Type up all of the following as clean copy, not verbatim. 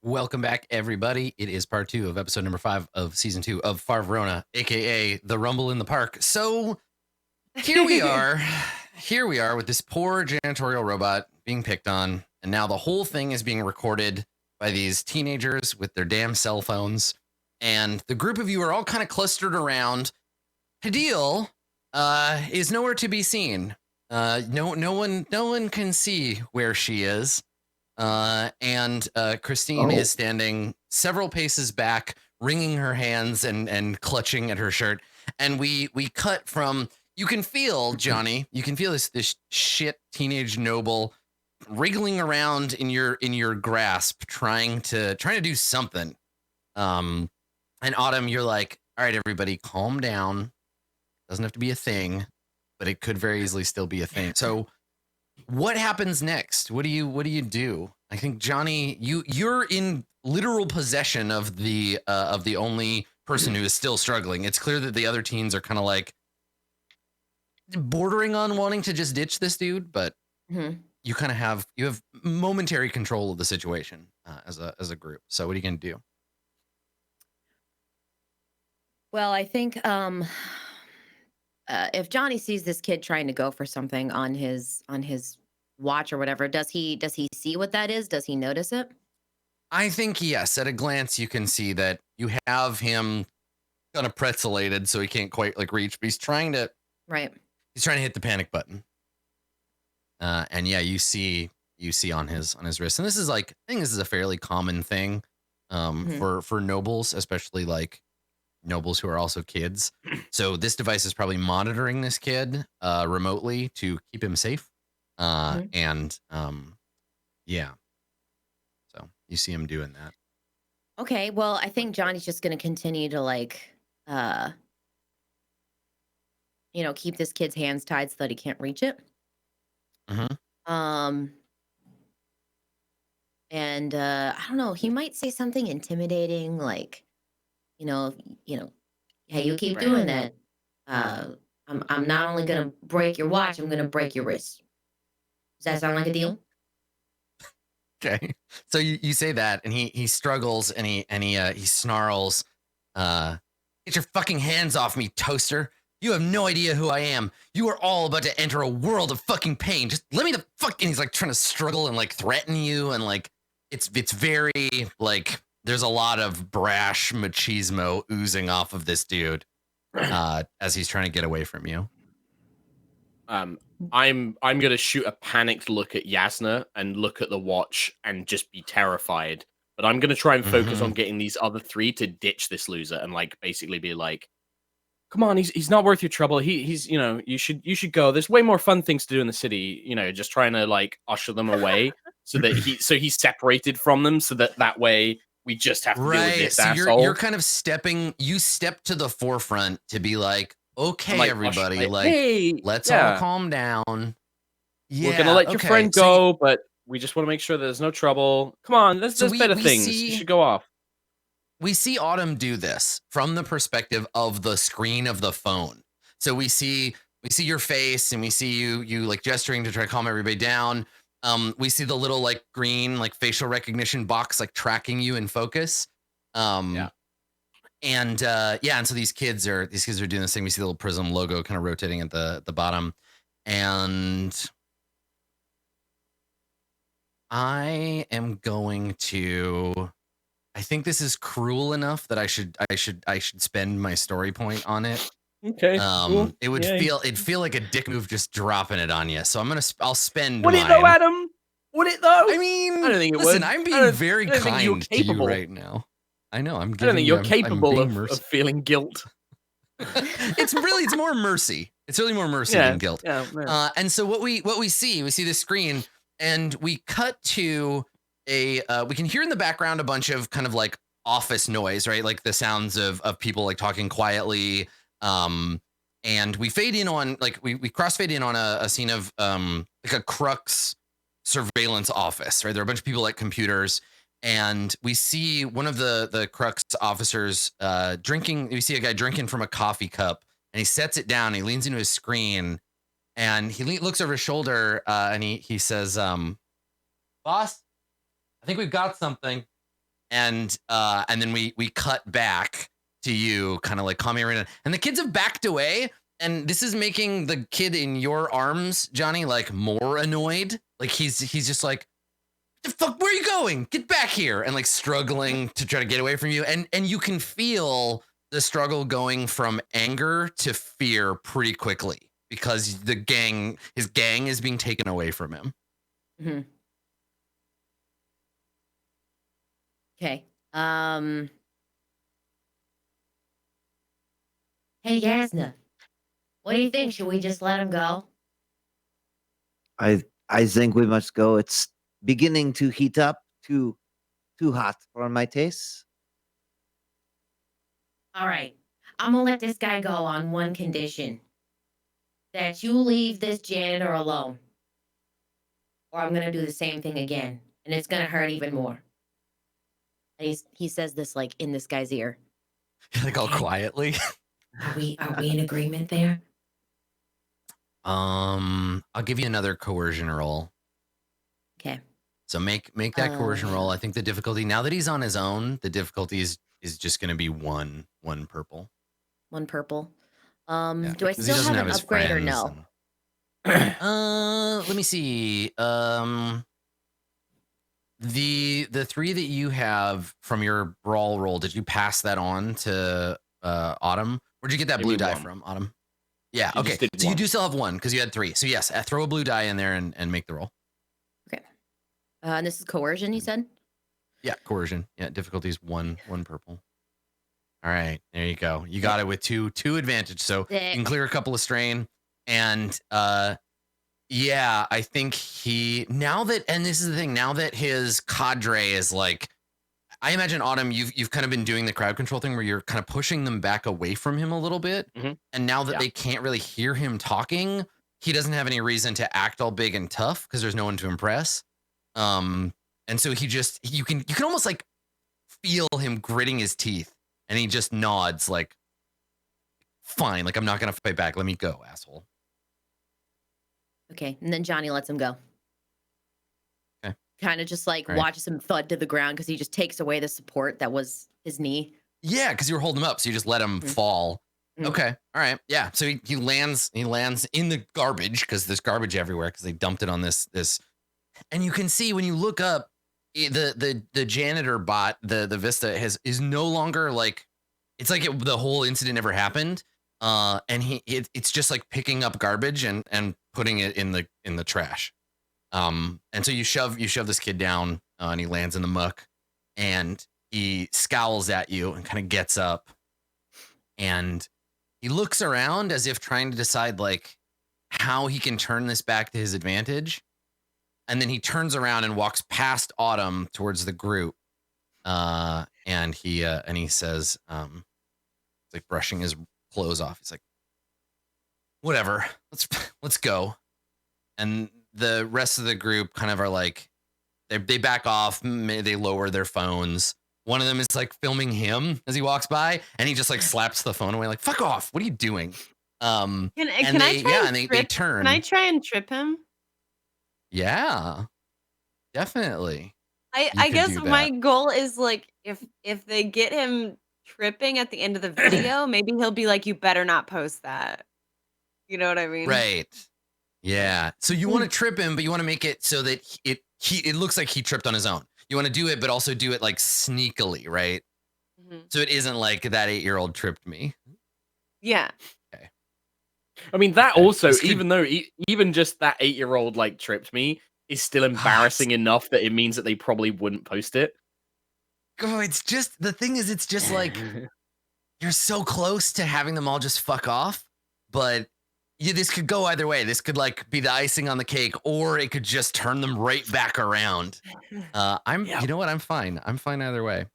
Welcome back, everybody. It is part 2 of episode number 5 of season 2 of Far Verona, aka the Rumble in the Park. So here we are. Here we are with this poor janitorial robot being picked on, and now the whole thing is being recorded by these teenagers with their damn cell phones. And the group of you are all kind of clustered around. Hadil is nowhere to be seen. No one can see where she is. And Christine is standing several paces back, wringing her hands and clutching at her shirt. And we cut from, you can feel, Johnny, you can feel this shit teenage noble wriggling around in your grasp, trying to do something. And Autumn, you're like, all right, everybody, calm down. Doesn't have to be a thing, but it could very easily still be a thing. So what happens next? What do you do? I think Johnny, you're in literal possession of the only person who is still struggling. It's clear that the other teens are kind of like bordering on wanting to just ditch this dude, but you kind of have momentary control of the situation as a group. So what are you gonna do? Well, I think if Johnny sees this kid trying to go for something on his watch or whatever, does he see what that is? Does he notice it? I think yes. At a glance, you can see that you have him kind of pretzelated, so he can't quite like reach, but he's trying to hit the panic button. And yeah, you see on his wrist, and this is like, I think this is a fairly common thing for nobles, especially like nobles who are also kids. So this device is probably monitoring this kid remotely to keep him safe. And yeah, so you see him doing that. Okay, well, I think Johnny's just going to continue to like keep this kid's hands tied so that he can't reach it. And I don't know, he might say something intimidating, like, hey, you keep doing that. I'm not only gonna break your watch, I'm gonna break your wrist. Does that sound like a deal? Okay, so you say that, and he struggles, and he snarls, "Get your fucking hands off me, toaster! You have no idea who I am. You are all about to enter a world of fucking pain. Just let me the fuck." And he's like trying to struggle and like threaten you, and like it's very like there's a lot of brash machismo oozing off of this dude as he's trying to get away from you. I'm gonna shoot a panicked look at Yasna and look at the watch and just be terrified. But I'm gonna try and focus on getting these other three to ditch this loser and like basically be like, "Come on, he's not worth your trouble. He's you should go. There's way more fun things to do in the city. Just trying to like usher them away so that he's separated from them so that way we just have to deal with this asshole." You're kind of you step to the forefront to be like, okay, like, everybody, like, hey, let's all calm down. Yeah, we're gonna let your friend go, but we just want to make sure there's no trouble. Come on, there's better things. You should go off. We see Autumn do this from the perspective of the screen of the phone. So we see your face, and we see you like gesturing to try to calm everybody down. We see the little like green like facial recognition box like tracking you in focus. And so these kids are doing this thing. We see the little prism logo kind of rotating at the bottom, and I am going to. I think this is cruel enough that I should spend my story point on it. Okay. Cool. It would feel like a dick move just dropping it on you. So I'll spend. Would it though, Adam? Would it though? I mean, I don't think it listen, would. I'm being very kind to you right now. I know. I don't think you're capable of feeling guilt. It's more mercy. It's really more mercy than guilt. Yeah. And so what we see this screen, and we cut to we can hear in the background a bunch of kind of like office noise, right? Like the sounds of people like talking quietly. And we fade in on like we crossfade in on a scene of like a Crux surveillance office, right? There are a bunch of people at computers, and we see one of the Crux officers drinking. We see a guy drinking from a coffee cup, and he sets it down. He leans into his screen, and he looks over his shoulder, and he says, "Boss, I think we've got something." and then we cut back to you, kind of like calming her in, and the kids have backed away, and this is making the kid in your arms, Johnny, like more annoyed. Like he's just like, the fuck, where are you going? Get back here, and like struggling to try to get away from you, and you can feel the struggle going from anger to fear pretty quickly because his gang is being taken away from him. Mm-hmm. Okay. Hey, Yasna, what do you think? Should we just let him go? I think we must go. It's beginning to heat up. Too hot for my taste. All right. I'm gonna let this guy go on one condition: that you leave this janitor alone, or I'm gonna do the same thing again, and it's gonna hurt even more. And he says this like in this guy's ear. Like all quietly. Are we in agreement there? I'll give you another coercion roll. Okay. So make that coercion roll. I think the difficulty, now that he's on his own, the difficulty is just going to be one purple. One purple. Yeah, Do I still have an upgrade or no? Let me see. The 3 that you have from your brawl roll, did you pass that on to Autumn? Where'd you get that blue die from, Autumn? Yeah, You okay. just did So you one. do still have 1 because you had 3. So yes, throw a blue die in there and make the roll. Okay. And this is coercion, he said? Yeah, coercion. Yeah, difficulty is 1 purple. All right, there you go. You got it with two advantage. So you can clear a couple of strain. And yeah, I think and this is the thing, now that his cadre is like, I imagine, Autumn, you've kind of been doing the crowd control thing where you're kind of pushing them back away from him a little bit. Mm-hmm. And now that they can't really hear him talking, he doesn't have any reason to act all big and tough because there's no one to impress. And so you can almost like feel him gritting his teeth, and he just nods like, fine, like I'm not gonna fight back. Let me go, asshole. Okay. And then Johnny lets him go. Okay. Kind of just like watches him thud to the ground because he just takes away the support that was his knee. Yeah, because you were holding him up, so you just let him fall. Okay. All right. Yeah. So he lands in the garbage because there's garbage everywhere because they dumped it on this. And you can see when you look up, the janitor bot, the Vista is no longer like, it's like the whole incident never happened. And it's just like picking up garbage and putting it in the trash. And so you shove this kid down, and he lands in the muck, and he scowls at you and kind of gets up, and he looks around as if trying to decide like how he can turn this back to his advantage. And then he turns around and walks past Autumn towards the group. And he says, it's like brushing his clothes off. He's like, whatever, let's go. And the rest of the group kind of are like, they back off, they lower their phones. One of them is like filming him as he walks by, and he just like slaps the phone away, like, fuck off, what are you doing? Can I turn. Can I try and trip him? Yeah, definitely. I guess my goal is like, if they get him tripping at the end of the video, maybe he'll be like, you better not post that. You know what I mean? Right. Yeah. So you want to trip him, but you want to make it so that it looks like he tripped on his own. You want to do it, but also do it like sneakily, right? Mm-hmm. So it isn't like that 8-year-old tripped me. Yeah. Okay. I mean, that also, even though even just that 8-year-old like tripped me, is still embarrassing enough that it means that they probably wouldn't post it. Oh, it's just, the thing is, it's just like, you're so close to having them all just fuck off, but this could go either way. This could like be the icing on the cake, or it could just turn them right back around. You know what? I'm fine. I'm fine either way.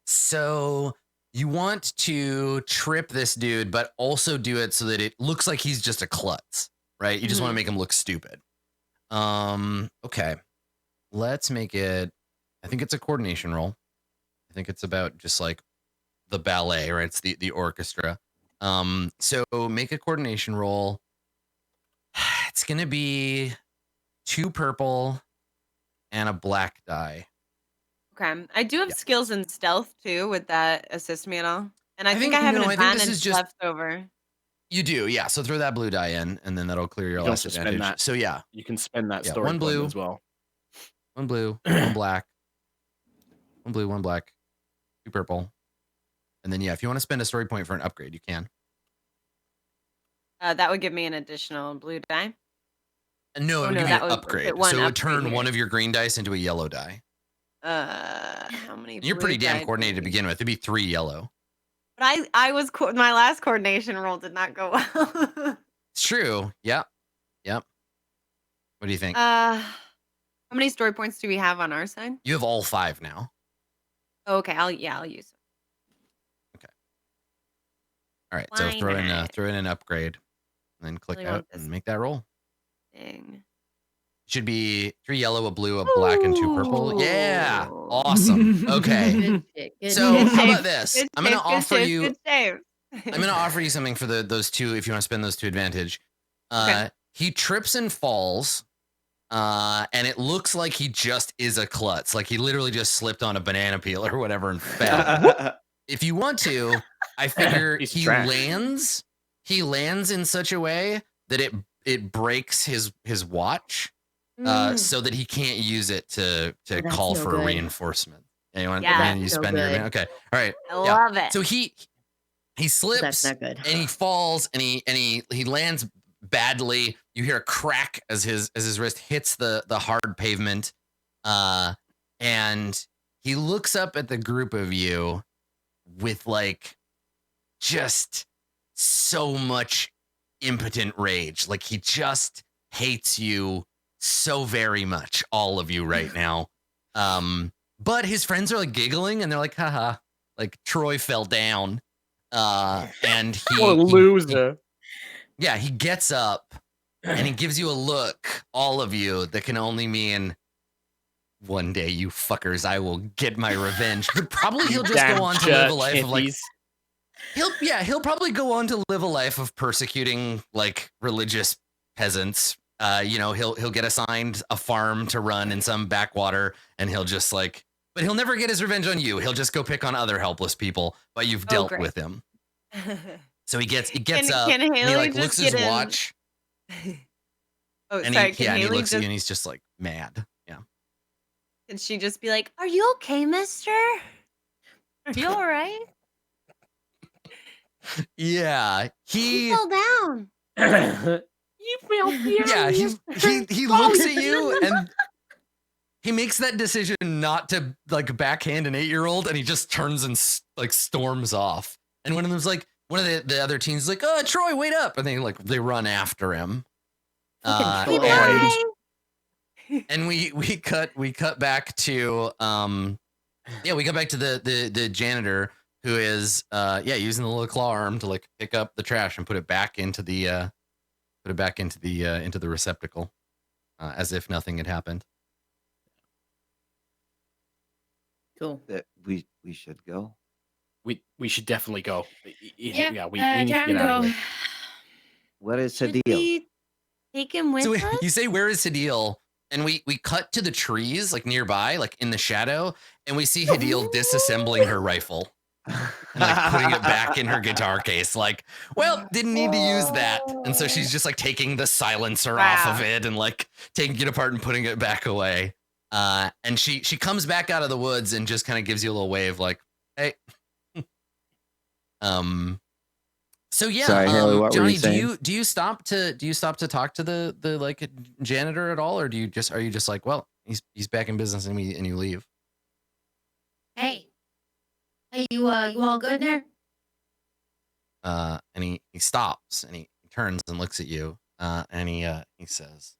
So you want to trip this dude, but also do it so that it looks like he's just a klutz, right? You just want to make him look stupid. Okay. Let's make it, I think it's a coordination roll. I think it's about just like the ballet, right? It's the orchestra. So make a coordination roll. It's gonna be 2 purple and a black die. Okay. I do have Yeah. skills in stealth too. Would that assist me at all? And I I think think I have an no. I think this advantage is just left over. you do. Yeah. So throw that blue die in, and then that'll clear You your can last also spend advantage. that. So yeah, You can spend that yeah. story One point blue, as well. one blue, one black, one blue, one black, 2 purple, and then yeah, if you want to spend a story point for an upgrade, you can. That would give me an additional blue die. No, it Oh would no, give you that an would upgrade. one So it would upgrade turn one here. of your green dice into a yellow die. How many And you're blue pretty damn die do coordinated I to need? begin with. It'd be 3 yellow. But I was my last coordination roll did not go well. It's true. Yep. Yep. What do you think? How many story points do we have on our side? You have all 5 now. Oh, okay, I'll use them. Okay. All right. So Why not? throw in an upgrade, and then click Really out want this and make that roll. thing. Should be 3 yellow, a blue, a black, and 2 purple. Yeah. Ooh. Awesome. Okay. Good shit. Good So shit. how about Good this? save, I'm gonna good offer save, you. good save. I'm gonna offer you something for those 2 if you want to spend those 2 advantage. Okay. He trips and falls. And it looks like he just is a klutz. Like he literally just slipped on a banana peel or whatever and fell. If you want to, I figure Piece of he trash. lands. He lands in such a way that it breaks his watch, so that he can't use it to that's call no for good. reinforcement. Anyone? Yeah. Man, you That's no spend your good. okay. All right. I Yeah. love it. So he slips That's not good. and he falls and he lands badly. You hear a crack as his wrist hits the hard pavement, and he looks up at the group of you with like just so much impotent rage. Like he just hates you so very much, all of you right now. But his friends are like giggling and they're like, haha, like Troy fell down. And What a loser. he gets up and he gives you a look, all of you, that can only mean one day, you fuckers, I will get my revenge. But probably he'll just Damn go on to live a church life of like hippies. he'll probably go on to live a life of persecuting like religious peasants. He'll get assigned a farm to run in some backwater, and he'll just like, but he'll never get his revenge on you. He'll just go pick on other helpless people, but you've dealt great. with him. So he gets up Can and he Haley like just looks at his get in? watch Oh, and sorry. he Can Haley looks at just? you and he's just like mad. Yeah. Can she just be like, "Are you okay, Mister? Are you all right? Yeah. You fell down." You feel Yeah, he looks at you and he makes that decision not to like backhand an 8-year-old, and he just turns and like storms off. And one of the other teens is like, "Oh, Troy, wait up!" And they run after him. Fucking Hey, Troy. And we cut back to we got back to the janitor who is using the little claw arm to like pick up the trash and put it back into the receptacle, as if nothing had happened. Cool. That we should go. We should definitely go. Yeah, We need to time get to out of go. here. What is the Should deal? we take him with So us? you say, "Where is Hadil?" And we cut to the trees like nearby, like in the shadow, and we see Hadil disassembling her rifle and like putting it back in her guitar case. Like, well, didn't need to use that, and so she's just like taking the silencer off of Wow. it and like taking it apart and putting it back away. And she comes back out of the woods and just kind of gives you a little wave, like, "Hey." So yeah, Sorry, Haley, what were Johnny, you saying? do you stop to talk to the like janitor at all, or are you just like, well, he's back in business and you leave? Hey, you all good there? And he stops and he turns and looks at you, and he says,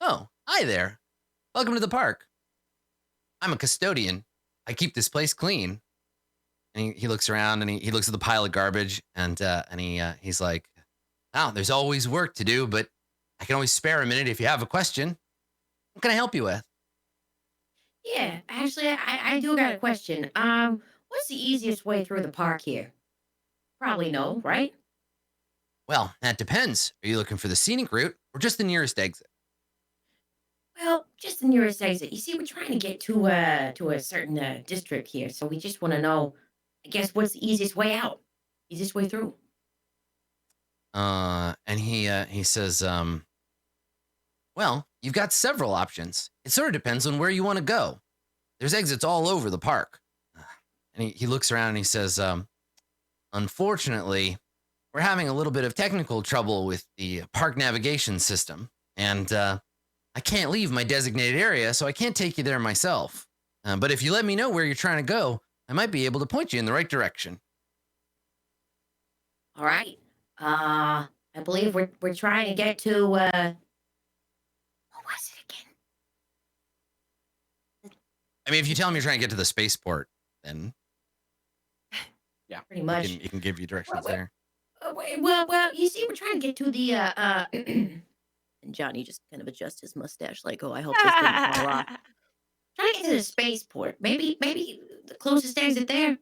"Oh, hi there, welcome to the park. I'm a custodian. I keep this place clean." And he looks around and he looks at the pile of garbage and he's like, "Oh, there's always work to do, but I can always spare a minute if you have a question. What can I help you with?" Yeah, actually, I do got a question. What's the easiest way through the park here? Probably no, right? "Well, that depends. Are you looking for the scenic route or just the nearest exit?" Well, just in your exit. You see, we're trying to get to a certain district here, so we just want to know, I guess, what's the easiest way out, easiest way through. And he says, well, you've got several options. It sort of depends on where you want to go. There's exits all over the park. And he looks around and he says, unfortunately, we're having a little bit of technical trouble with the park navigation system. And I can't leave my designated area, so I can't take you there myself. But if you let me know where you're trying to go, I might be able to point you in the right direction. All right. I believe we're trying to get to what was it again? I mean, if you tell him you're trying to get to the spaceport, then Yeah, pretty much. he can give you directions Well, there. Well, you see, we're trying to get to the and Johnny just kind of adjusts his mustache, like, oh, I hope this didn't fall off. Trying to get to the spaceport. Maybe the closest exit there.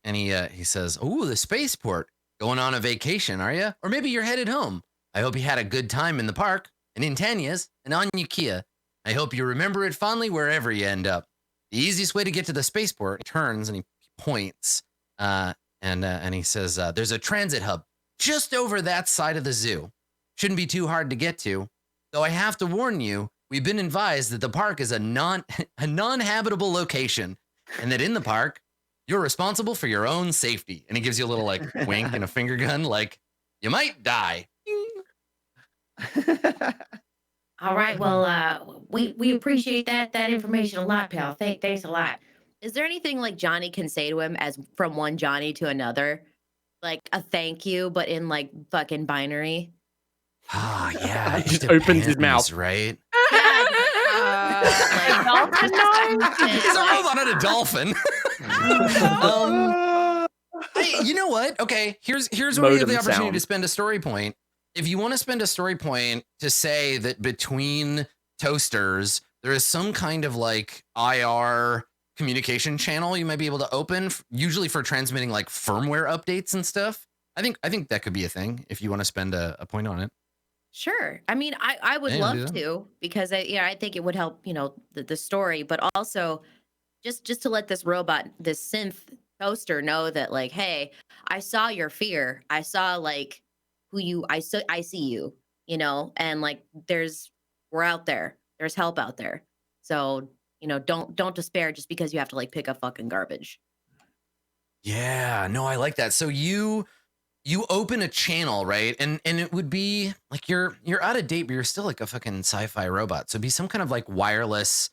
And he says, "Oh, the spaceport. Going on a vacation, are you? Or maybe you're headed home. I hope you had a good time in the park, and in Tanya's, and on Yukia. I hope you remember it fondly wherever you end up. The easiest way to get to the spaceport," he turns and he points, and he says, "there's a transit hub just over that side of the zoo. Shouldn't be too hard to get to. Though I have to warn you, we've been advised that the park is a non-habitable location, and that in the park, you're responsible for your own safety." And he gives you a little like wink and a finger gun, like you might die. All right. Well, we appreciate that information a lot, pal. Thanks a lot. Is there anything like Johnny can say to him as from one Johnny to another, like a thank you, but in like fucking binary? Ah, yeah. He just opens his mouth. Right? Like, dolphin He's a robot, not a dolphin. You know what? Okay, here's where we have the Modem opportunity sound. to spend a story point. If you want to spend a story point to say that between toasters, there is some kind of like IR communication channel you might be able to open, usually for transmitting like firmware updates and stuff. I think that could be a thing if you want to spend a point on it. sure. I mean, I would Yeah, do love that. to because I think it would help, the story, but also just to let this robot, this synth toaster know that like, hey, I saw your fear. I saw like I see you, and like we're out there. There's help out there. So, don't despair just because you have to like pick up fucking garbage. Yeah, no, I like that. So you open a channel, right? And it would be like you're out of date, but you're still like a fucking sci-fi robot. So it'd be some kind of like wireless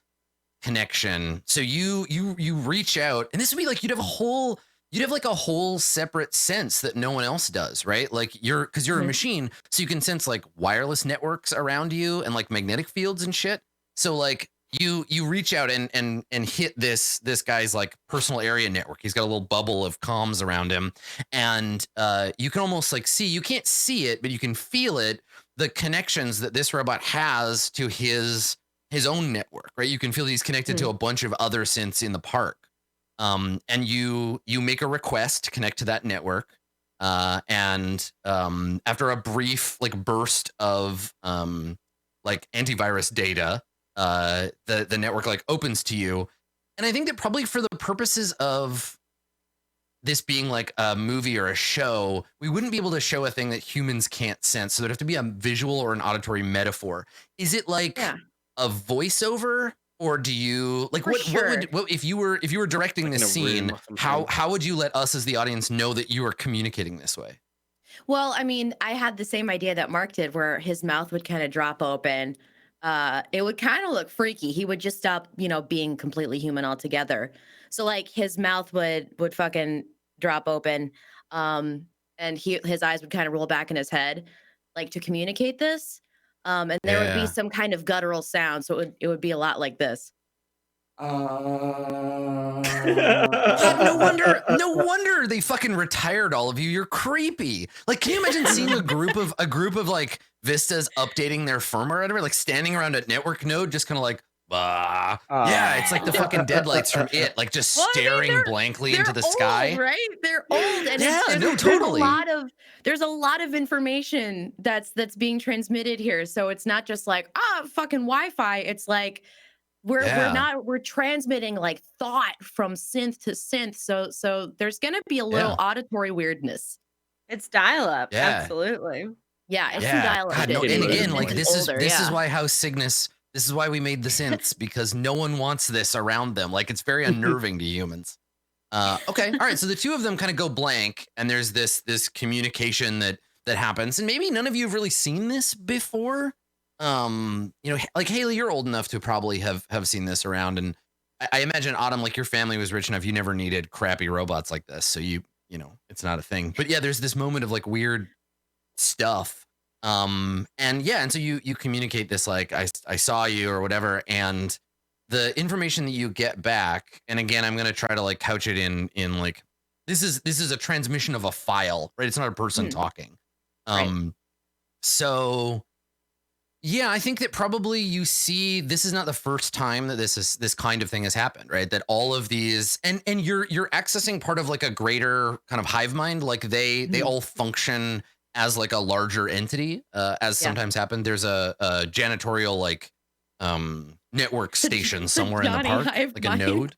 connection. So you reach out, and this would be like you'd have like a whole separate sense that no one else does, right? Like because you're a machine, so you can sense like wireless networks around you and like magnetic fields and shit. So like you reach out and hit this guy's like personal area network. He's got a little bubble of comms around him, and you can almost like you can't see it, but you can feel it, the connections that this robot has to his own network, right? You can feel he's connected to a bunch of other synths in the park. And you make a request to connect to that network. And after a brief like burst of like antivirus data, the network like opens to you. And I think that probably for the purposes of this being like a movie or a show, we wouldn't be able to show a thing that humans can't sense. So there'd have to be a visual or an auditory metaphor. Is it like a voiceover? Or do you like what if you were directing Like in this a room scene? or something. How would you let us as the audience know that you are communicating this way? Well, I mean, I had the same idea that Mark did, where his mouth would kind of drop open. It would kind of look freaky. He would just stop, being completely human altogether. So like his mouth would fucking drop open, and his eyes would kind of roll back in his head, like to communicate this. And there would be some kind of guttural sound, so it would be a lot like this. God, no wonder they fucking retired all of you. You're creepy. Like, can you imagine seeing a group of like Vistas updating their firmware or whatever, like standing around a network node, just kind of like, Yeah, it's like the fucking deadlights from It, like just Well, I mean, staring blankly into the old, sky. right? They're old, and Yeah, no, there's totally. there's a lot of information that's being transmitted here. So it's not just like fucking Wi-Fi. It's like we're transmitting like thought from synth to synth. So there's gonna be a little auditory weirdness. It's dial-up, Yeah. absolutely. Yeah, it's some Yeah, dial-up God, no, shit. and It's again, like just this older, is why House Cygnus. This is why we made the synths, because no one wants this around them. Like it's very unnerving to humans. Okay, all right. So the two of them kind of go blank, and there's this communication that happens, and maybe none of you have really seen this before. Like Haley, you're old enough to probably have seen this around, and I imagine Autumn, like your family was rich enough, you never needed crappy robots like this, so you know it's not a thing. But yeah, there's this moment of like weird stuff. And so you communicate this like I saw you or whatever, and the information that you get back, and again I'm gonna try to like couch it in like this is a transmission of a file, right? It's not a person talking. Right. So yeah, I think that probably you see this is not the first time that this kind of thing has happened, right? That all of these and you're accessing part of like a greater kind of hive mind, like they all function as like a larger entity, as sometimes happened. There's a janitorial like network station somewhere in the park, like a node.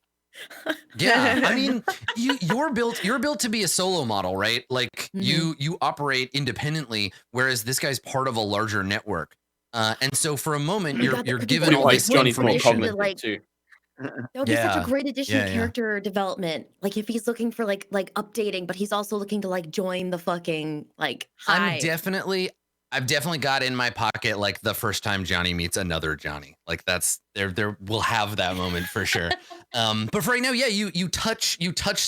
Yeah, I mean, you're built to be a solo model, right? Like you operate independently, whereas this guy's part of a larger network. And so for a moment, you're given all this Johnny's more information. cognitive too. That would be such a great addition to character development. Like if he's looking for like updating, but he's also looking to like join the fucking like hive. I've definitely got in my pocket like the first time Johnny meets another Johnny. Like that's there we'll have that moment for sure. But for right now, yeah, you touch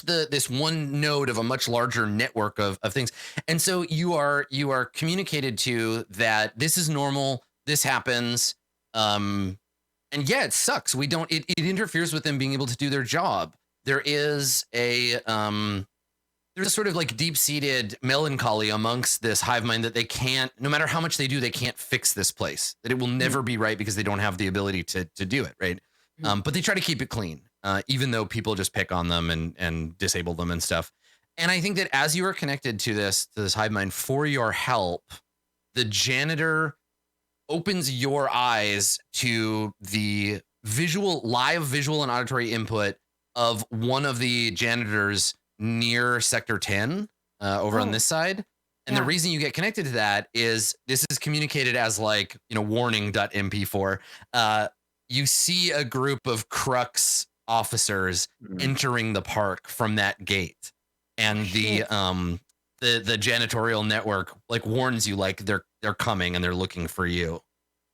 this one node of a much larger network of things. And so you are communicated to that this is normal, this happens. And yeah, it sucks. It interferes with them being able to do their job. There is a there's a sort of like deep-seated melancholy amongst this hive mind that they can't, no matter how much they do, they can't fix this place. That it will never be right because they don't have the ability to do it, right? But they try to keep it clean, even though people just pick on them and disable them and stuff. And I think that as you are connected to this hive mind for your help, the janitor opens your eyes to the live visual and auditory input of one of the janitors near sector 10 over on this side. And the reason you get connected to that is this is communicated as like, warning.mp4. You see a group of Crux officers entering the park from that gate. And the janitorial network like warns you like they're coming and they're looking for you.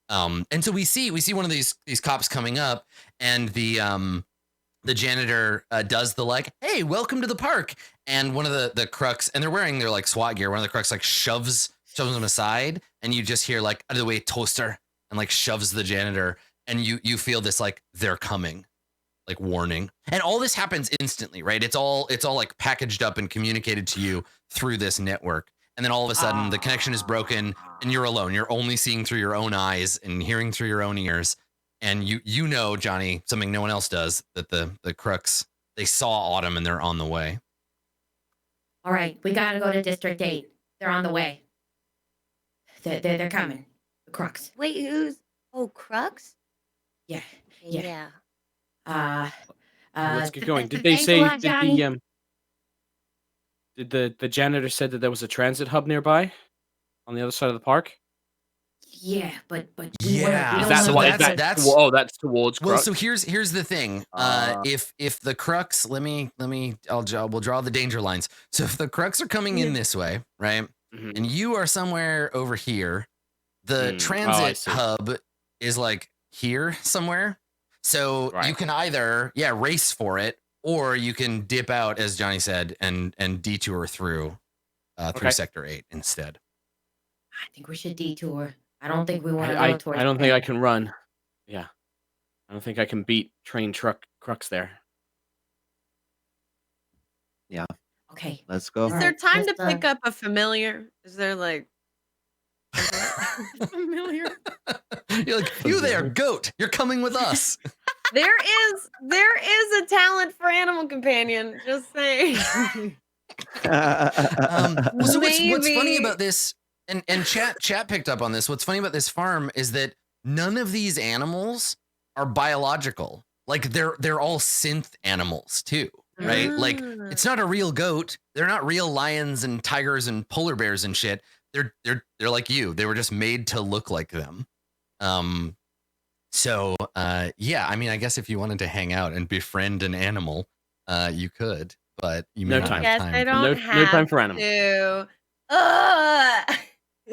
And so we see one of these cops coming up, and the janitor does the like, hey, welcome to the park. And one of the Crux, and they're wearing their like SWAT gear. One of the Crux like shoves them aside, and you just hear like, out of the way, toaster, and like shoves the janitor. And you feel this like they're coming, like warning. And all this happens instantly, right? It's all like packaged up and communicated to you through this network. And then all of a sudden the connection is broken and you're alone. You're only seeing through your own eyes and hearing through your own ears. And you know, Johnny, something no one else does, that the Crux, they saw Autumn and they're on the way. All right, we gotta go to District 8. They're on the way. They're coming. The Crux. Wait, who's Crux? Yeah. Let's get going. Did they thanks a say lot, Johnny. did the janitor said that there was a transit hub nearby on the other side of the park? Yeah, but Yeah. That's towards Crux. Well, so here's the thing. If the Crux, we'll draw the danger lines. So if the Crux are coming in this way, right, and you are somewhere over here, the transit hub is like here somewhere. So you can either race for it, or you can dip out, as Johnny said, and detour through Sector 8 instead. I think we should detour. I don't think we want to go towards. I don't think I can run. Yeah, I don't think I can beat train truck Crux there. Yeah. Okay. Let's go. Is there time to pick up a familiar? Is there like? Familiar. You're like, you there, goat. You're coming with us. There is a talent for animal companion. Just saying. Well, so what's funny Maybe. about this, and chat picked up on this. What's funny about this farm is that none of these animals are biological. Like they're all synth animals too, right? Like it's not a real goat. They're not real lions and tigers and polar bears and shit. They're like you. They were just made to look like them. So yeah, I mean, I guess if you wanted to hang out and befriend an animal, you could, but you may No not time. have Yes, time. I don't No have time for animals. to. Ugh.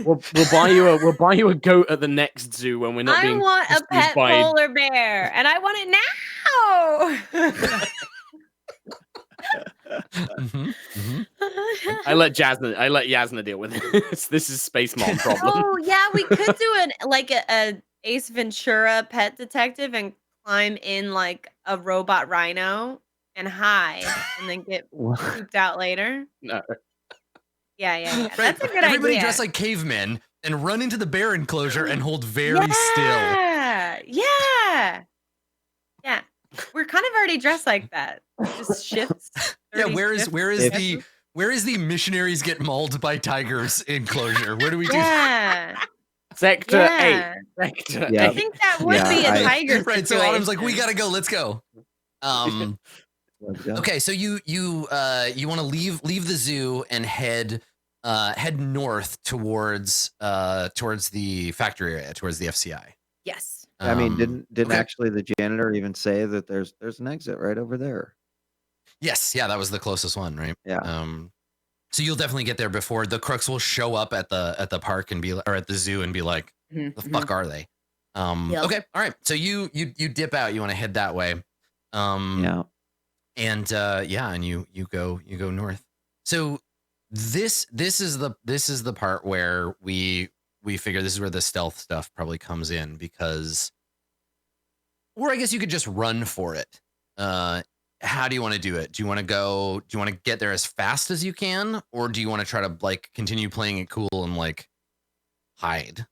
We'll buy you a goat at the next zoo when we're not I being want a pursued pet by polar bear, and I want it now. Mhm, mhm. I let Yasna deal with this. This is Space Mom problem. Oh yeah, we could do a Ace Ventura pet detective and climb in like a robot rhino and hide, and then get pooped out later. No. Yeah. Right. That's a good Everybody idea. dress like cavemen and run into the bear enclosure and hold very still. Yeah. We're kind of already dressed like that. Just shifts. Yeah, 30 where is shifts. the missionaries get mauled by tigers enclosure? Where do we do that? Yeah. Sector Yeah. 8. Sector Yeah. I 8. think that would Yeah, be a I- tiger Right. So Autumn's like, we situation. gotta go. Let's go. Let's go. Okay. So you want to leave the zoo and head north towards the factory area, towards the FCI. Yes. I mean, didn't okay. actually the janitor even say that there's an exit right over there? Yes. Yeah, that was the closest one, right? Yeah. So you'll definitely get there before the crooks will show up at the park and or at the zoo and be like, the fuck are they? Yep. Okay. All right. So you dip out, you want to head that way. Yeah. And and you go north. So this is the part where we figure this is where the stealth stuff probably comes in, because, or I guess you could just run for it. How do you want to do it? Do you want to get there as fast as you can, or do you want to try to like continue playing it cool and like hide?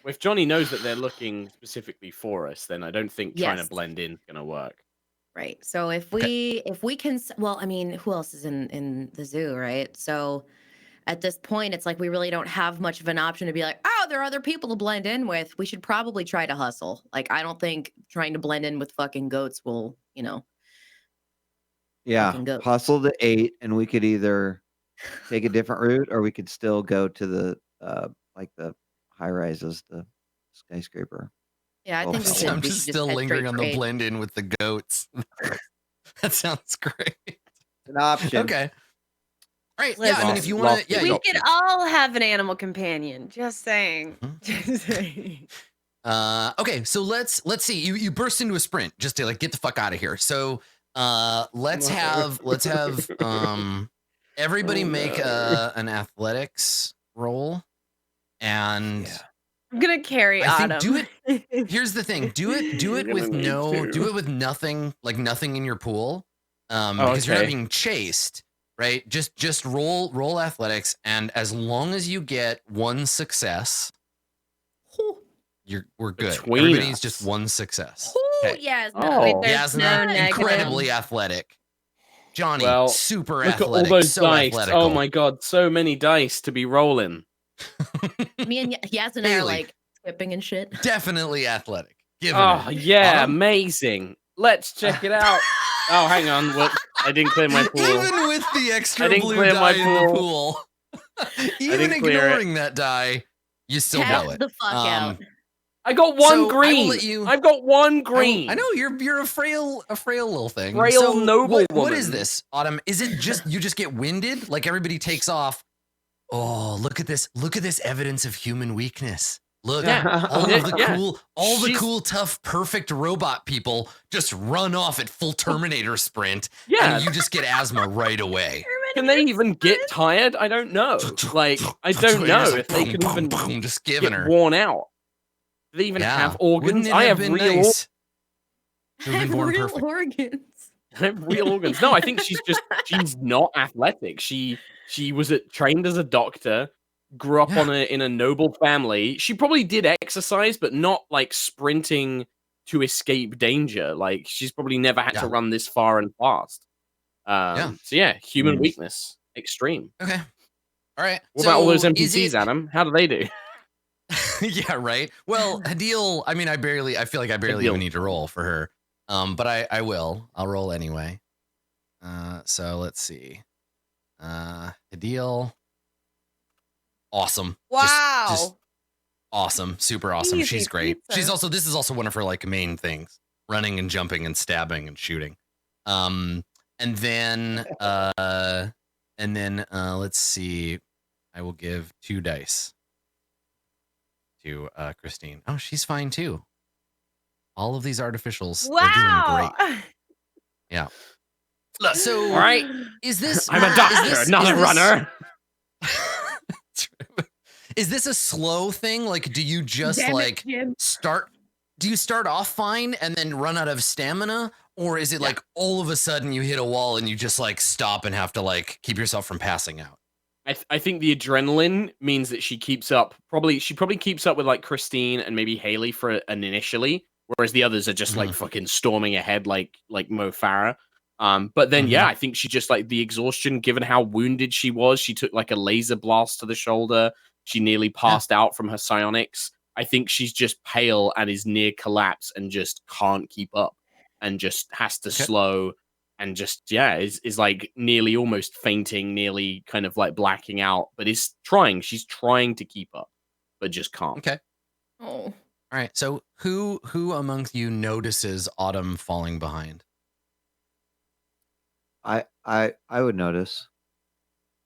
If Johnny knows that they're looking specifically for us, then I don't think trying to Yes. blend in is gonna work. Right. So if we can, well, I mean, who else is in the zoo, right? So at this point, it's like we really don't have much of an option to be like, oh, there are other people to blend in with. We should probably try to hustle. Like, I don't think trying to blend in with fucking goats will, Yeah. fucking goats. Hustle to 8, and we could either take a different route, or we could still go to the like the high rises, the skyscraper. Yeah, I Oh, think we hell. should. I'm we just should still head lingering straight on for the 8. blend in with the goats. That sounds great. An option. Okay. All right. Yeah. I mean, if you want Lost to, yeah. We you- could all have an animal companion. Just saying. Mhm. Just saying. Okay, so let's see. You burst into a sprint just to like get the fuck out of here. So let's have everybody make an athletics roll, and Yeah. I'm gonna carry I think Autumn. here's the thing: do it You're with gonna need to. with nothing, like nothing in your pool, because you're not okay. being chased, right? Just roll athletics, and as long as you get one success, we're good. Between Everybody needs us. just one success. Ooh, Okay. yes. Oh. Wait, there's Yasna, no negative. incredibly athletic. Johnny, Well, super Look at all athletic. those So dice. athletical. Oh my god, so many dice to be rolling. Me and Yas and I are Haley. like skipping and shit. Definitely athletic. Giving Oh it. yeah, Autumn? amazing. Let's check it out. Oh, hang on. Whoops. I didn't clear my pool. Even with the extra I didn't blue clear my die in the pool, even didn't clear it. ignoring that die, you still Tap blow it. the fuck out. I got So, I one will green. let you- I've got one green. I know you're a frail little thing. Frail so noble what is woman. this, Autumn? Is it just you just get winded? Like everybody takes off. Oh, look at this! Look at this evidence of human weakness. Look, Yeah. all Yeah, of the yeah. the She's- cool, tough, perfect robot people just run off at full Terminator sprint, Yeah. and you just get asthma right away. Can they even get tired? I don't know. Like, I don't know Just if they can even just giving get her. worn out. Do they even Yeah. have Wouldn't organs? it I have been real nice to have been born Real perfect? organs. I have real organs. No, I think she's not athletic. She was trained as a doctor. grew up Yeah. in a noble family. She probably did exercise, but not like sprinting to escape danger. Like she's probably never had to Yeah. run this far and fast. Yeah. So yeah, human Mm. weakness, extreme. Okay. All right. What about all those So is NPCs, it? Adam? How do they do? Yeah, right. Well, Hadil, I mean, I feel like I barely even Hadil. need to roll for her. But I will. I'll roll anyway. So let's see. Hadil. Awesome. Just Wow. awesome. Super awesome. Easy She's great. pizza. This is also one of her like main things. Running and jumping and stabbing and shooting. And then let's see. I will give 2 dice to Christine. Oh, she's fine too. All of these artificials, they're doing great. Wow. Yeah. So, All right. is this? I'm a doctor, not a runner. Is this a slow thing? Like, do you just Damn it, like Jim. start? Do you start off fine and then run out of stamina, or is it like all of a sudden you hit a wall and you just like stop and have to like keep yourself from passing out? I think the adrenaline means that she keeps up. She probably keeps up with like Christine and maybe Haley for an initially, whereas the others are just like fucking storming ahead like Mo Farah. But then I think she just like the exhaustion, given how wounded she was. She took like a laser blast to the shoulder. She nearly passed out from her psionics. I think she's just pale and is near collapse and just can't keep up and just has to slow and just is like nearly almost fainting, nearly kind of like blacking out, but is trying. She's trying to keep up, but just can't. Okay. Oh. All right. So who amongst you notices Autumn falling behind? I would notice.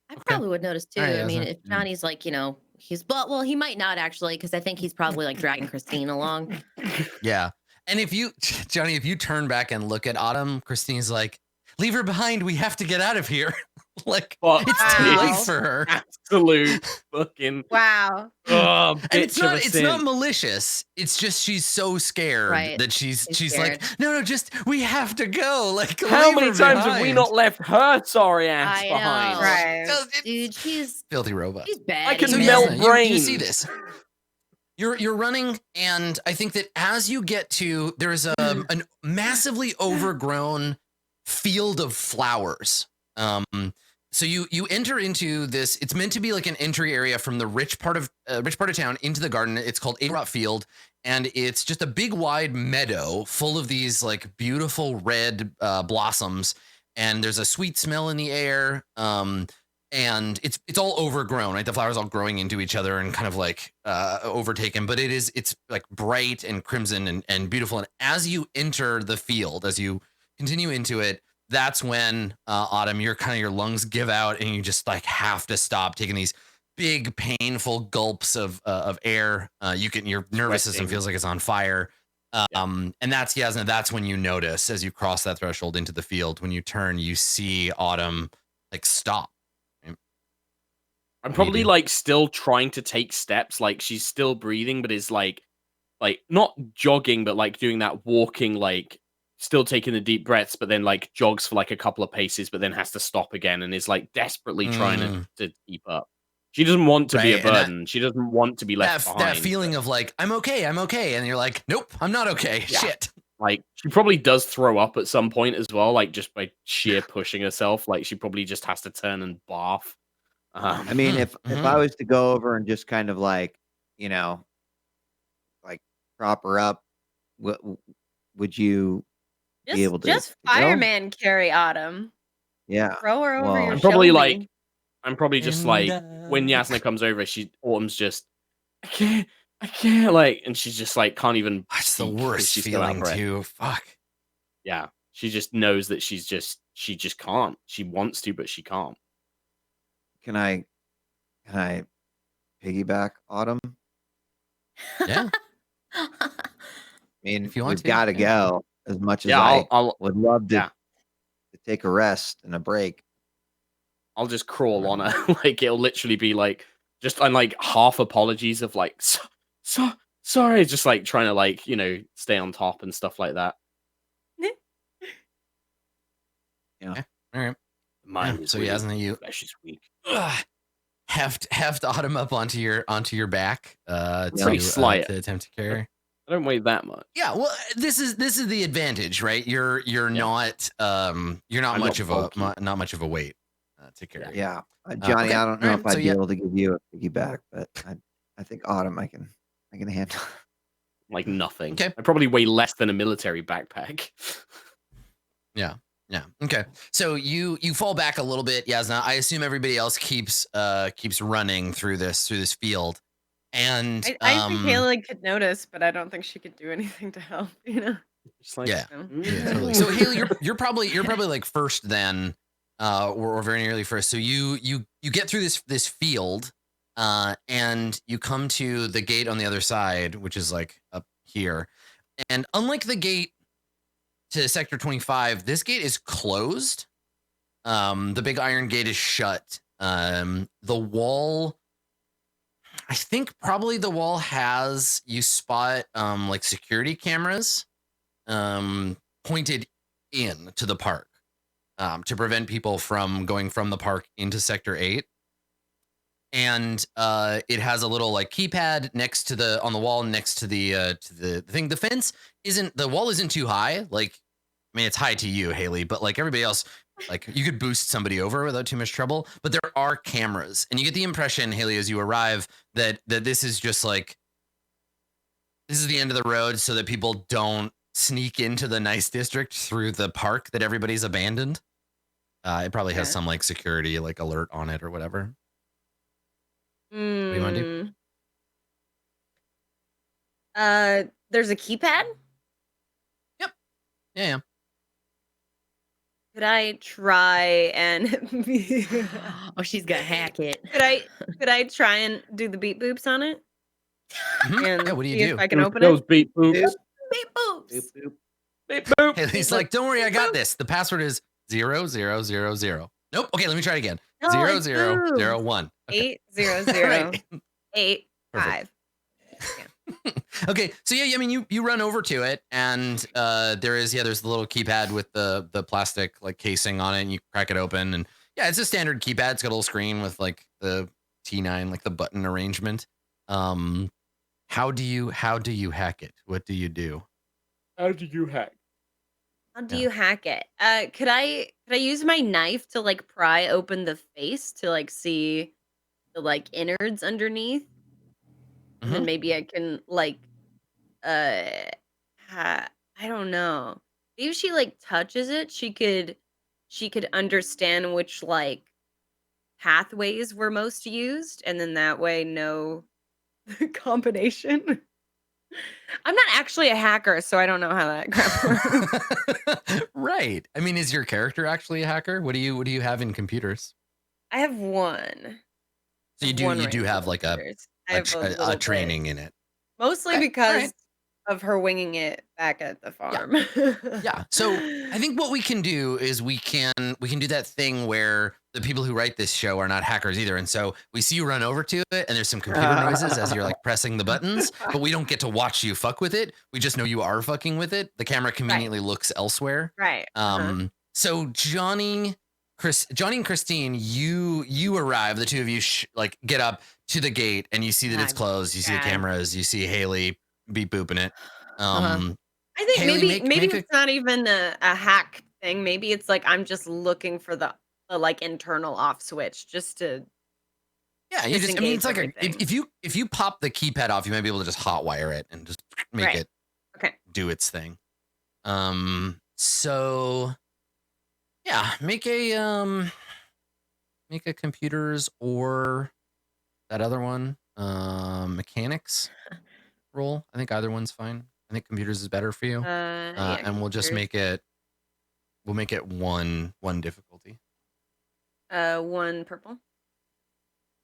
I probably would notice too. All right, I mean, Yasna. if Johnny's like, he's well, he might not actually, because I think he's probably like dragging Christine along. Yeah. And if you, Johnny, if you turn back and look at Autumn, Christine's like, leave her behind. We have to get out of here. Like, it's too late for her. Absolute fucking Wow. oh, And bitch of a it's not sin. malicious. It's just she's so scared that she's like, no, just we have to go. Like, How leave many her times have we behind. not left her sorry ass I behind? know. Right. Dude, she's Filthy robot. bad. I can So, melt Yasna, brains. you see this. You're running, and I think that as you get to, there's a massively overgrown field of flowers. So you enter into this. It's meant to be like an entry area from the rich part of town into the garden. It's called A-Rot Field, and it's just a big wide meadow full of these like beautiful red blossoms. And there's a sweet smell in the air. And it's all overgrown, right? The flowers all growing into each other and kind of like overtaken. But it's like bright and crimson and beautiful. And as you enter the field, as you continue into it, that's when Autumn, your lungs give out and you just like have to stop taking these big painful gulps of air. Your nervous system feels like it's on fire. And that's Yasna. That's when you notice as you cross that threshold into the field. When you turn, you see Autumn like stop. I'm probably like still trying to take steps. Like she's still breathing, but is like not jogging, but like doing that walking, like still taking the deep breaths, but then like jogs for like a couple of paces, but then has to stop again and is like desperately trying to keep up. She doesn't want to be a burden. She doesn't want to be left behind. That feeling of like, I'm okay. And you're like, nope, I'm not okay. Yeah. Shit. Like she probably does throw up at some point as well, like just by sheer pushing herself. Like she probably just has to turn and barf. I mean, if I was to go over and just kind of like, like prop her up, would you be able to? Just fireman carry Autumn. Yeah. Throw her over your I'm probably shoulder. I'm probably just like when Yasna comes over, Autumn's just I can't like, and she's just like can't even. That's the worst feeling too. Fuck. Yeah, she just knows that she just can't. She wants to, but she can't. Can I piggyback Autumn? Yeah. I mean, if you want we've got to go. As much as I would love to take a rest and a break. I'll just crawl on her. Like it'll literally be like just like half apologies of like sorry, just like trying to like stay on top and stuff like that. Yeah. All right. Mine is so weak. Yasna, you Flesh is weak. heft Autumn up onto your back Pretty slight. to attempt to carry. I don't weigh that much. Yeah, well, this is the advantage, right? You're Yeah. not you're not I'm much not of bulky. not much of a weight to carry. Yeah, Johnny, Okay, I don't know alright, if I'd so be yeah, able to give you a piggyback, but I think Autumn I can handle. Like nothing. okay, I probably weigh less than a military backpack. yeah, okay. So you fall back a little bit, Yasna. I assume everybody else keeps running through this field, and I think Haley could notice, but I don't think she could do anything to help. Just like, yeah, So. totally. So Haley, you're probably like first then, or very nearly first. So you get through this field, and you come to the gate on the other side, which is like up here. And unlike the gate to Sector 25, this gate is closed. The big iron gate is shut. The wall, I think probably the wall has, you spot like security cameras pointed in to the park to prevent people from going from the park into Sector 8. And it has a little like keypad next to on the wall next to the thing. The fence the wall isn't too high. Like, I mean, it's high to you, Haley, but like everybody else, like you could boost somebody over without too much trouble. But there are cameras, and you get the impression, Haley, as you arrive, that this is just like, this is the end of the road, so that people don't sneak into the nice district through the park that everybody's abandoned. It probably has some like security like alert on it or whatever. What do you want to do? There's a keypad. Yep. Yeah. Could I try and? Oh, she's gonna hack it. Could I try and do the beep boops on it? Mhm. And Yeah, what do you see do? if I can open Those it? beep boops. Beep boops. Boop, boop. Beep boop. Haley's like, don't worry, I got this. The password is 0000. Nope. Okay, let me try it again. No, it's 0001. Okay. 800 Right. 85. Okay, so yeah, I mean, you run over to it, and there's the little keypad with the plastic like casing on it, and you crack it open, and yeah, it's a standard keypad. It's got a little screen with like the T9, like the button arrangement. How do you hack it? What do you do? How do you hack? How do you hack it? Could I use my knife to like pry open the face to like see the like innards underneath? And then maybe I can like uh I don't know. Maybe if she like touches it, she could understand which like pathways were most used, and then that way know the combination. I'm not actually a hacker, so I don't know how that crap works. Right. I mean, is your character actually a hacker? What do you have in computers? I have one. So you do have like a little training bit. in it. Mostly Okay, because alright. of her winging it back at the farm. Yeah. So I think what we can do is we can do that thing where the people who write this show are not hackers either. And so we see you run over to it, and there's some computer noises as you're like pressing the buttons, but we don't get to watch you fuck with it. We just know you are fucking with it. The camera conveniently looks elsewhere. Right. So Johnny and Christine, you arrive. The two of you like get up to the gate, and you see that it's closed. You see the cameras. You see Haley beep booping it. I think Haley, maybe it's not even a hack thing. Maybe it's like I'm just looking for the like internal off switch just to it's like if you pop the keypad off, you might be able to just hotwire it and just make it do its thing. So yeah, make a computers or that other one, mechanics roll. I think either one's fine. I think computers is better for you. And we'll just make it one difficulty. One purple.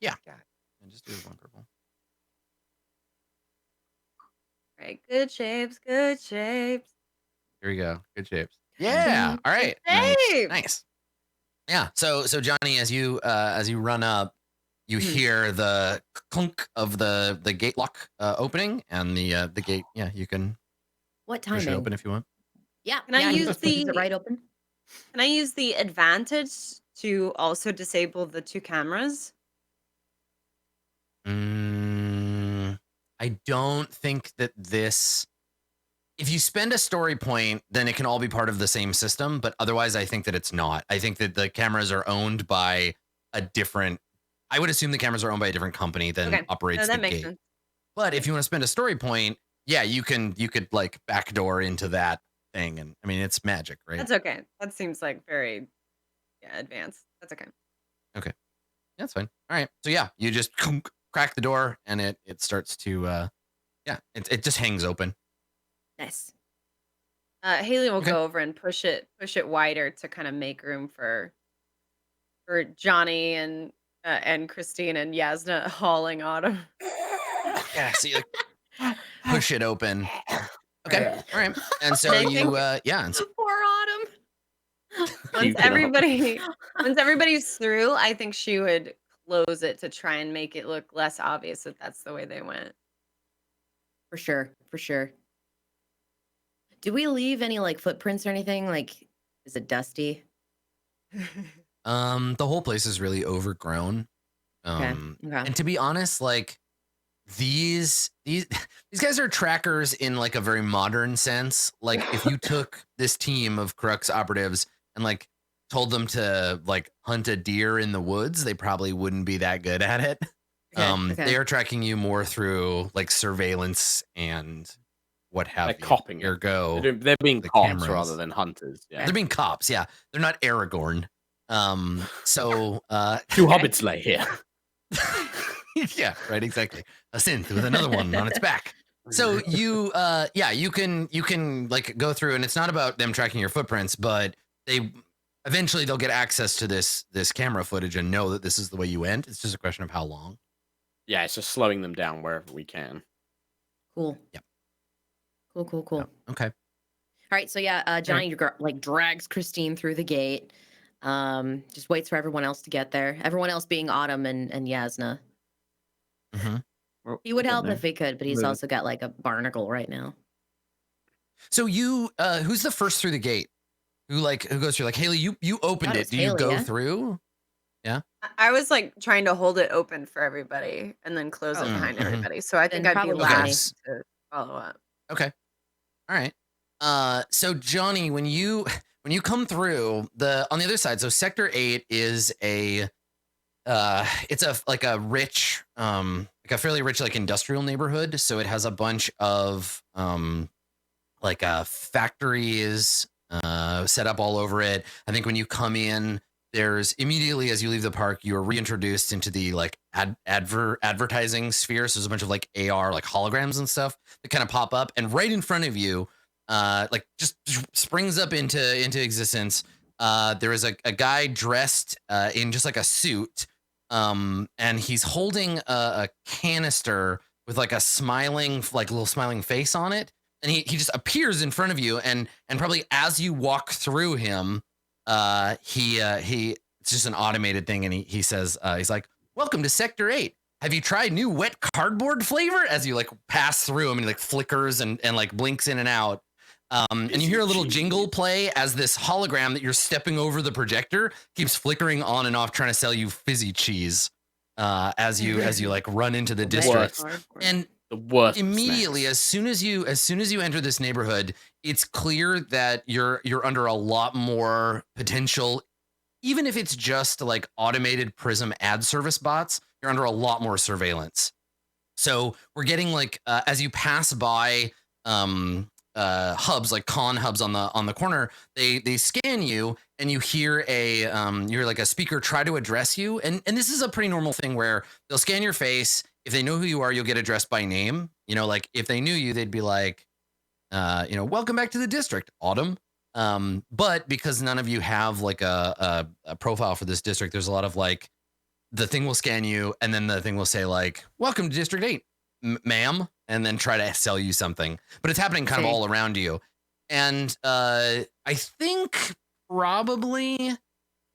Yeah. And just do one purple. Right. Good shapes. Good shapes. Here we go. Good shapes. Yeah. All right. Nice. Yeah. So Johnny, as you run up, you hear the clunk of the gate lock opening, and the gate. Yeah, you can. What time push it open if you want. Yeah. Can I use is it right open? Can I use the advantage to also disable the two cameras? I don't think that this. If you spend a story point, then it can all be part of the same system. But otherwise, I think that it's not. I think that the cameras are owned by a different. I would assume the cameras are owned by a different company than Okay. operates No, the that makes gate. sense. But if you want to spend a story point, yeah, you could like backdoor into that thing, and I mean it's magic, right? That's okay. That seems like very advanced. That's okay. Okay, that's fine. All right, so yeah, you just crack the door, and it starts to it just hangs open. Nice. Haley will Okay. go over and push it wider to kind of make room for Johnny and Christine and Yasna hauling Autumn. Yeah, so you like push it open. Okay, Right. all right, and so I you think- and so, Poor Autumn. Once Puke it up. everybody's through, I think she would close it to try and make it look less obvious that that's the way they went. For sure. For sure. Do we leave any like footprints or anything? Like, is it dusty? the whole place is really overgrown. Okay. And to be honest, like these guys are trackers in like a very modern sense. Like if you took this team of Crux operatives and like told them to like hunt a deer in the woods, they probably wouldn't be that good at it. Okay. They are tracking you more through like surveillance and what have They're you. copping it. Ergo, They're being the cops cameras. rather than hunters. Yeah. they're being cops. Yeah, they're not Aragorn. So Two hobbits lay here. yeah, right, exactly. A synth with another one on its back. So you you can like go through, and it's not about them tracking your footprints, but eventually they'll get access to this camera footage and know that this is the way you went. It's just a question of how long. Yeah, it's just slowing them down wherever we can. Cool. Yep. Cool. Yep. Okay. All right. So yeah, Johnny like drags Christine through the gate. Just waits for everyone else to get there. Everyone else being Autumn and Yasna. Mm-hmm. He would We're help getting if he could, but he's Moving. also got like a barnacle right now. So you who's the first through the gate? Who goes through? Like Haley, you opened Thought it it. was Do you Haley, go yeah? through? I was like trying to hold it open for everybody and then close it Oh. behind Mhm. everybody. So I think Then I'd be probably last to follow up. Okay. All right. So Johnny, when you come through on the other side, so Sector 8 is it's a rich like a fairly rich like industrial neighborhood. So it has a bunch of factories set up all over it. I think when you come in, there's immediately as you leave the park, you're reintroduced into the like advertising sphere. So there's a bunch of like AR like holograms and stuff that kind of pop up, and right in front of you, like just springs up into existence. There is a guy dressed in just like a suit, and he's holding a canister with like a smiling like little smiling face on it, and he just appears in front of you, and probably as you walk through him, he it's just an automated thing, and he says he's like, "Welcome to Sector 8. Have you tried new wet cardboard flavor?" As you like pass through him, and he like flickers and like blinks in and out. And you hear a little jingle play as this hologram that you're stepping over the projector keeps flickering on and off, trying to sell you fizzy cheese as you like run into the district. And The worst. immediately, snacks. as soon as you enter this neighborhood, it's clear that you're under a lot more potential. Even if it's just like automated Prism ad service bots, you're under a lot more surveillance. So we're getting like as you pass by hubs, like con hubs on the corner, they scan you, and you hear you're like a speaker try to address you, and this is a pretty normal thing where they'll scan your face. If they know who you are, you'll get addressed by name. You know, like if they knew you, they'd be like, welcome back to the district, Autumn. But because none of you have like a profile for this district, there's a lot of like the thing will scan you, and then the thing will say like, welcome to District 8, ma'am, and then try to sell you something. But it's happening kind of all around you. And I think probably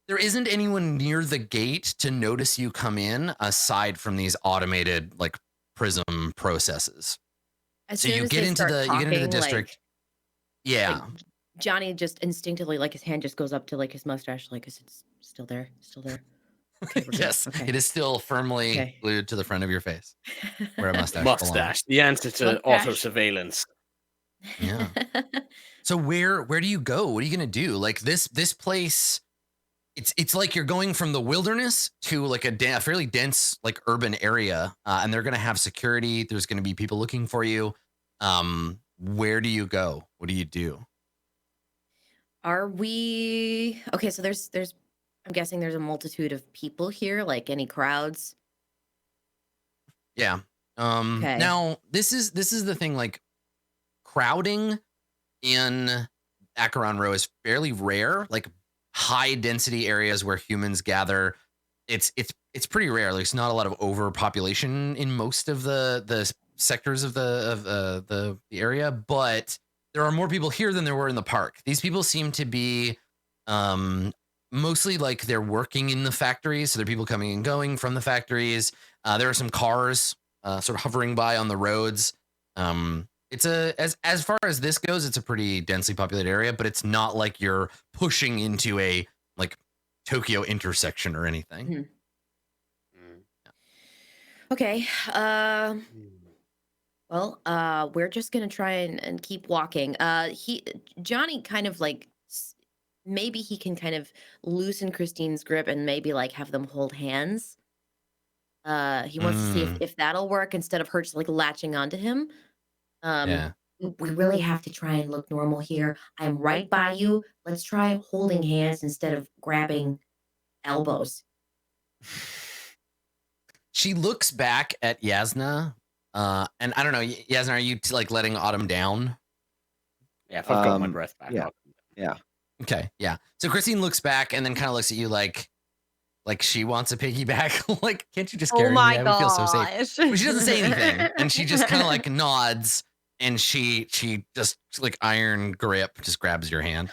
there isn't anyone near the gate to notice you come in aside from these automated like Prism processes. So you get into the district. Yeah. Like, Johnny just instinctively, like his hand just goes up to like his mustache, like, is it still there? Still there? Okay, we're good. Yes, Okay. it is still firmly Okay. glued to the front of your face, where a mustache belongs. Mustache, the answer to auto Mustache. surveillance. Yeah. So where do you go? What are you gonna do? Like this place, it's like you're going from the wilderness to like a fairly dense like urban area, and they're gonna have security. There's gonna be people looking for you. Where do you go? What do you do? Are we okay? So there's I'm guessing there's a multitude of people here. Like any crowds? Yeah. Okay. Now this is the thing. Like crowding in Acheron Row is fairly rare. Like high density areas where humans gather, it's pretty rare. There's not a lot of overpopulation in most of the sectors of the area, but there are more people here than there were in the park. These people seem to be mostly like they're working in the factories, so there are people coming and going from the factories. There are some cars sort of hovering by on the roads. It's as far as this goes, it's a pretty densely populated area, but it's not like you're pushing into a like Tokyo intersection or anything. Mhm. Mm. Okay. Well, we're just gonna try and keep walking. Johnny kind of like maybe he can kind of loosen Christine's grip and maybe like have them hold hands. He wants to see if that'll work instead of her just like latching onto him. Yeah. We really have to try and look normal here. I'm right by you. Let's try holding hands instead of grabbing elbows. She looks back at Yasna, and I don't know, Yasna, are you like letting Autumn down? Yeah, if I've got my breath back, yeah. I'll- Yeah. Okay, yeah. So Christine looks back and then kind of looks at you like she wants a piggyback. Like, can't you just carry Oh me? my I would feel so safe. gosh. But she doesn't say anything, and she just kind of like nods, and she just like iron grip just grabs your hand.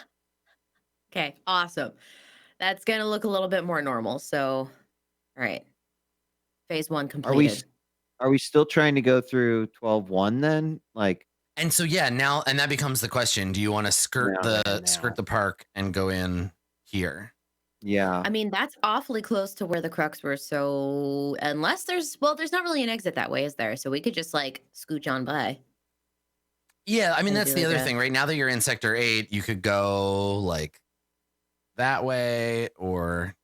Okay, awesome. That's gonna look a little bit more normal. So, all right. Phase 1 completed. Are we still trying to go through 12-1 then? Like, And so yeah, now and that becomes the question: do you want to skirt Yeah. the park and go in here? yeah. I mean, that's awfully close to where the crux were. So, unless there's not really an exit that way, is there? So we could just like scooch on by. Yeah, I mean And that's do the like other a- thing. Right now that you're in Sector 8, you could go like that way, or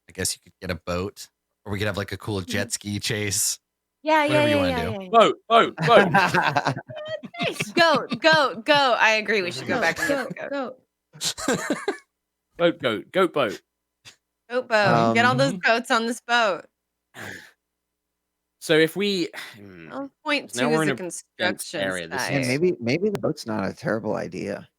I guess you could get a boat, or we could have like a cool jet ski chase. Yeah, Whatever you yeah, wanna yeah, do. yeah, yeah. Boat, boat, boat. Nice. Go. I agree. We should go back to go, the goat. go. Boat, goat, goat, boat. Goat boat. Get all those Mhm. goats on this boat. So if we, Oh, point now two we're is in a a dense construction area. This site. Yeah, is maybe the boat's not a terrible idea.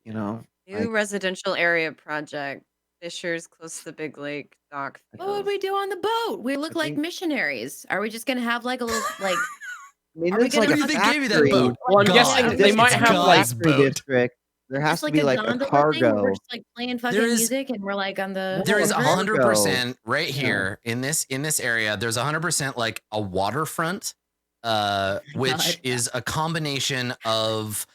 You know, New like, residential area project. Fishers close to the big lake. Dock. What would we do on the boat? We look I like think- missionaries. Are we just gonna have like a little like? I mean, Are we it's like gonna a What do you think fucking- gave you that factory. boat? Well, I'm God. guessing they It's might have like God's factory boat. district. There has Just to like be a like a gondola thing where cargo. we're just like playing fucking There is- music and we're like on the. There is No, river? 100% right Yeah. here in this area. There's 100% like a waterfront, which God. is a combination of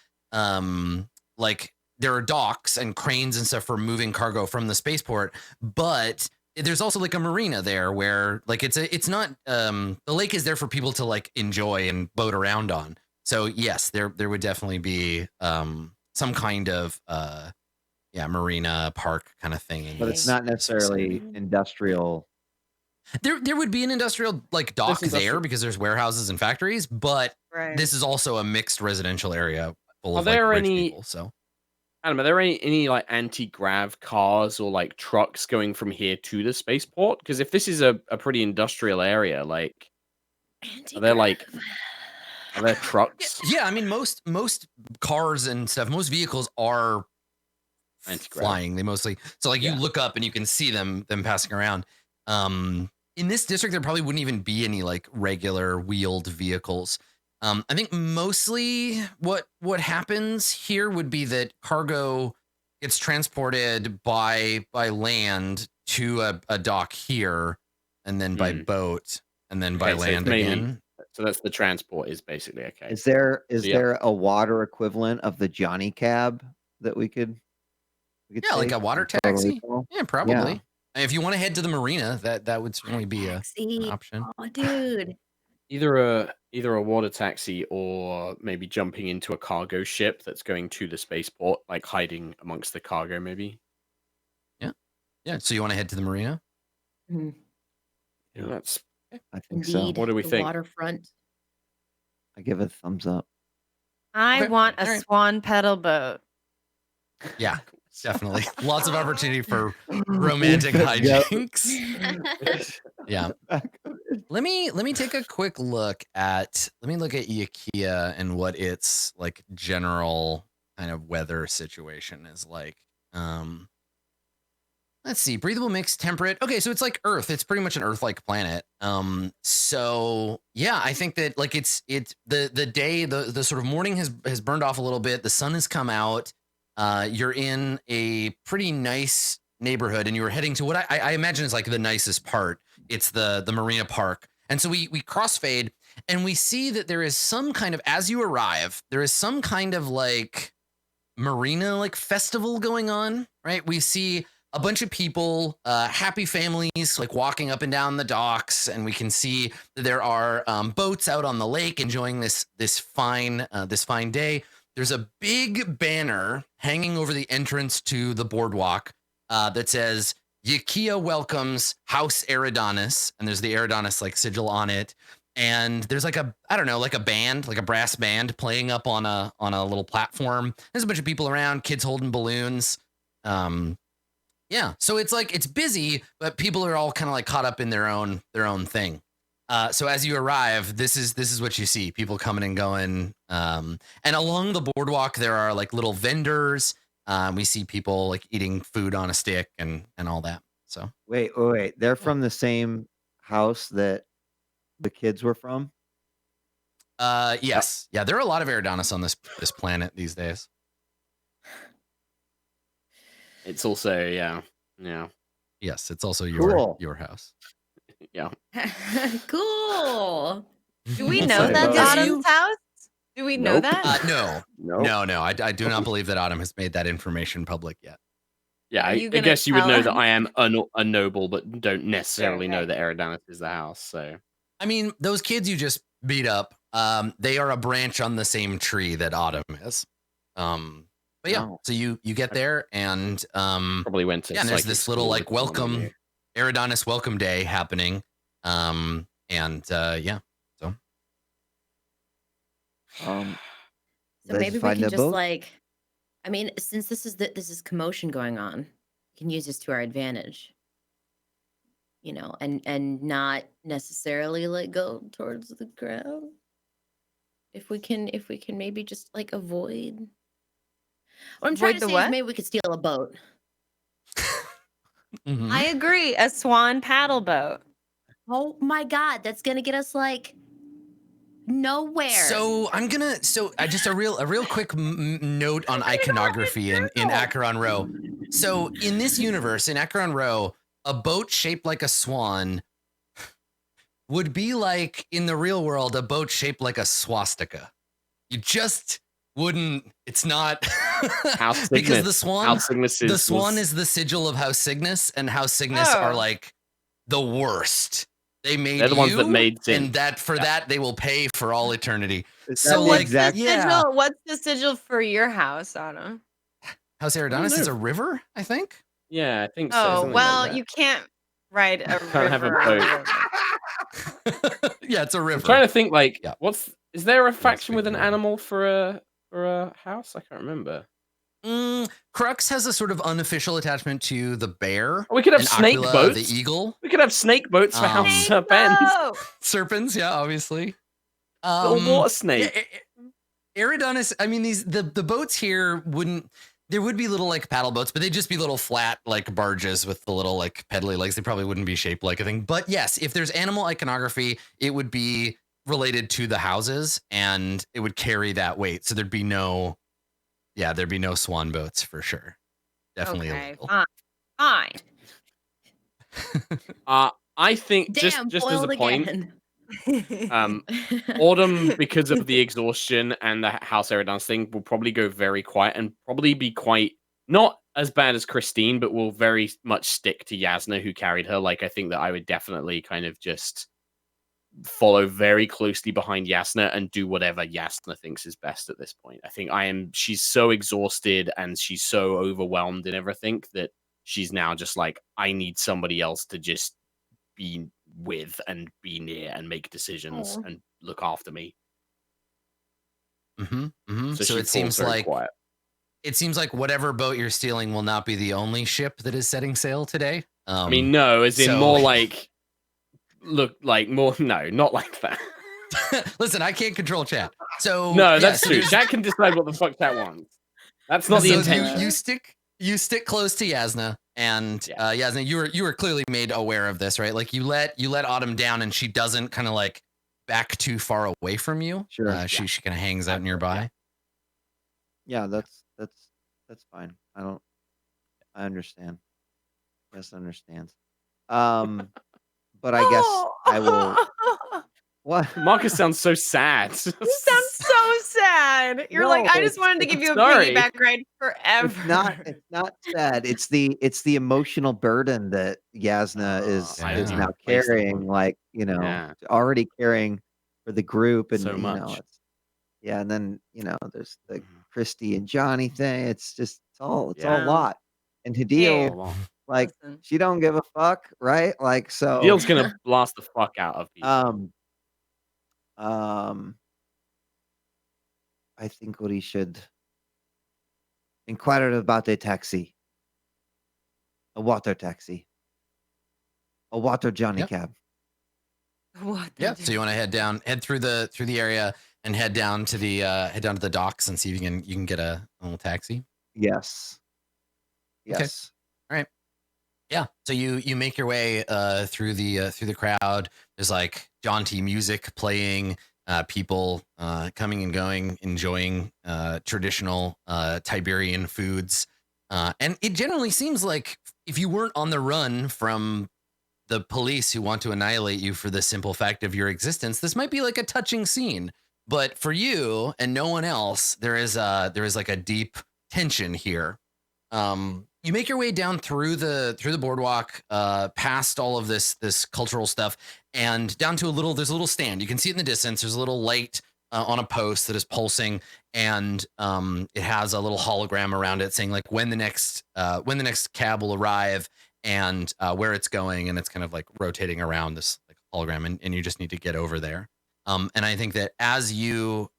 like there are docks and cranes and stuff for moving cargo from the spaceport, but there's also like a marina there where like it's not the lake is there for people to like enjoy and boat around on. So yes, there would definitely be some kind of marina park kind of thing. But it's not necessarily industrial. There would be an industrial like dock There's there industrial- because there's warehouses and factories, but Right. this is also a mixed residential area full Are of like there rich any- people. So Adam, are there any like anti-grav cars or like trucks going from here to the spaceport? Because if this is a pretty industrial area, like are there like are there trucks? yeah, I mean most cars and stuff, most vehicles are Anti-grav. flying. They mostly you Yeah. look up and you can see them passing around. In this district, there probably wouldn't even be any like regular wheeled vehicles. I think mostly what happens here would be that cargo gets transported by land to a dock here, and then by boat, and then by Okay, so it's land mainly- again. So that's the transport is basically okay. Is there Yeah. there a water equivalent of the Johnny cab that we could Yeah, like take a water in Total taxi. Recall? Yeah, probably. If you want to head to the marina, that would certainly be an Taxi. option. Oh, dude. Either a water taxi or maybe jumping into a cargo ship that's going to the spaceport, like hiding amongst the cargo, maybe. Yeah. So you want to head to the marina? Mhm. Yeah, that's I think so. Indeed. What do we the think? Waterfront. I give it a thumbs up. I Okay. want a All right. swan pedal boat. Yeah, definitely. Lots of opportunity for romantic hijinks. Yeah. Let me take a quick look at Iakia and what its like general kind of weather situation is like. Let's see, breathable mix, temperate. Okay, so it's like Earth. It's pretty much an Earth-like planet. So yeah, I think that like it's the day, the sort of morning has burned off a little bit. The sun has come out. You're in a pretty nice neighborhood, and you were heading to what I imagine is like the nicest part. It's the Marina Park. And so we crossfade, and we see that there is some kind of, as you arrive, there is some kind of like marina like festival going on, right? We see a bunch of people, happy families, like walking up and down the docks, and we can see that there are boats out on the lake enjoying this fine day. There's a big banner hanging over the entrance to the boardwalk that says Iakia welcomes House Eridanis, and there's the Eridanis like sigil on it. And there's like a band, like a brass band playing up on a little platform. There's a bunch of people around, kids holding balloons. Yeah, so it's like it's busy, but people are all kind of like caught up in their own thing. So as you arrive, this is what you see: people coming and going. And along the boardwalk, there are like little vendors. We see people like eating food on a stick and all that. So Wait. They're from the same house that the kids were from? yes, yeah, there are a lot of Eridanis on this planet these days. It's also yeah. Yes, it's also Cool. your house. Yeah. Cool. Do we I'll know say that's both. Autumn's house? Do we know Nope. that? No, Nope. no, I do not believe that Autumn has made that information public yet. Yeah, Are I you gonna guess you would tell know that us? I am a noble, but don't necessarily know right. that Eridanis is the house. So I mean, those kids you just beat up, they are a branch on the same tree that Autumn is. But yeah, Oh. so you get there, and probably went to yeah, and there's psychic this little school like with someone I welcome knew. Eridanis welcome day happening. Yeah, so Um, So let's maybe we find can a just boat. like, I mean, since this is commotion going on, we can use this to our advantage. You know, and not necessarily like go towards the crowd. If we can maybe just like avoid. What I'm trying Avoid to the say is what? maybe we could steal a boat. mhm. I agree. A swan paddle boat. Oh my god, that's gonna get us like nowhere. So I'm gonna just a real quick note on iconography in Acheron Row. So in this universe, in Acheron Row, a boat shaped like a swan would be like in the real world a boat shaped like a swastika. You just wouldn't. It's not House because Cygnus. the swan House Cygnus is the sigil of House Cygnus, and House Cygnus are Oh. like the worst. They made They're the ones that you, made Zin. and that they will pay for all eternity. Is So that the like exact? yeah, Sigil? What's the sigil for your house, Autumn? House don't Eridanis is know. a river, I think. Yeah, I think so. Oh, something well, like that. you can't ride a Can't have a river on a boat. river. Yeah, it's a river. I'm trying to think like Yeah. is there a faction big with an river. animal for a house? I can't remember. Crux has a sort of unofficial attachment to the bear. Oh, we could have and snake Aquila, boats. the eagle. We could have snake boats for House Snake Bend. boat! Serpents, yeah, obviously. Little water snake. Eridanis, I mean, the boats here there would be little like paddle boats, but they'd just be little flat like barges with the little like peddly legs. They probably wouldn't be shaped like a thing. But yes, if there's animal iconography, it would be related to the houses and it would carry that weight. So there'd be no swan boats for sure. Definitely Okay, illegal. fine. I think Damn, just as a foiled point, again. Autumn, because of the exhaustion and the House Eridanis thing, will probably go very quiet and probably be quite not as bad as Christine, but will very much stick to Yasna, who carried her. Like, I think that I would definitely kind of just follow very closely behind Yasna and do whatever Yasna thinks is best at this point. I think she's so exhausted and she's so overwhelmed in everything that she's now just like, I need somebody else to just be with and be near and make decisions and look after me. So it seems like quiet. It seems like whatever boat you're stealing will not be the only ship that is setting sail today. I mean, no, as in more like no, not like that. Listen, I can't control chat. So no, that's true. Chat can decide what the fuck chat wants. That's not the intention. You stick close to Yasna, and Yasna, you were clearly made aware of this, right? Like you let Autumn down, and she doesn't kind of like back too far away from you. Sure. She kind of hangs out nearby. Yeah, that's fine. I understand. Yes, understands. But I guess I will. What? Marcus sounds so sad. You sound so sad. You're like, I just wanted to give you a piggyback ride forever. It's not sad. It's the emotional burden that Yasna is now carrying. Like, already caring for the group, and so much. And then there's the Christy and Johnny thing. It's all a lot. And Hadil, like, she don't give a fuck, right? Like, so Hadil's gonna blast the fuck out of people. I think what he should inquire about a taxi, a water taxi, a water Johnny cab. What? Yeah. So you want to head through the area and head down to the docks and see if you can get a little taxi. Yes. Okay. All right. Yeah. So you make your way through the crowd. There's like jaunty music playing, people coming and going, enjoying traditional Tiberian foods. And it generally seems like if you weren't on the run from the police who want to annihilate you for the simple fact of your existence, this might be like a touching scene. But for you and no one else, there is like a deep tension here. You make your way down through the boardwalk, past all of this cultural stuff, and down to there's a little stand. You can see it in the distance. There's a little light on a post that is pulsing, and it has a little hologram around it saying like when the next cab will arrive and where it's going, and it's kind of like rotating around this like hologram, and you just need to get over there. And I think that as you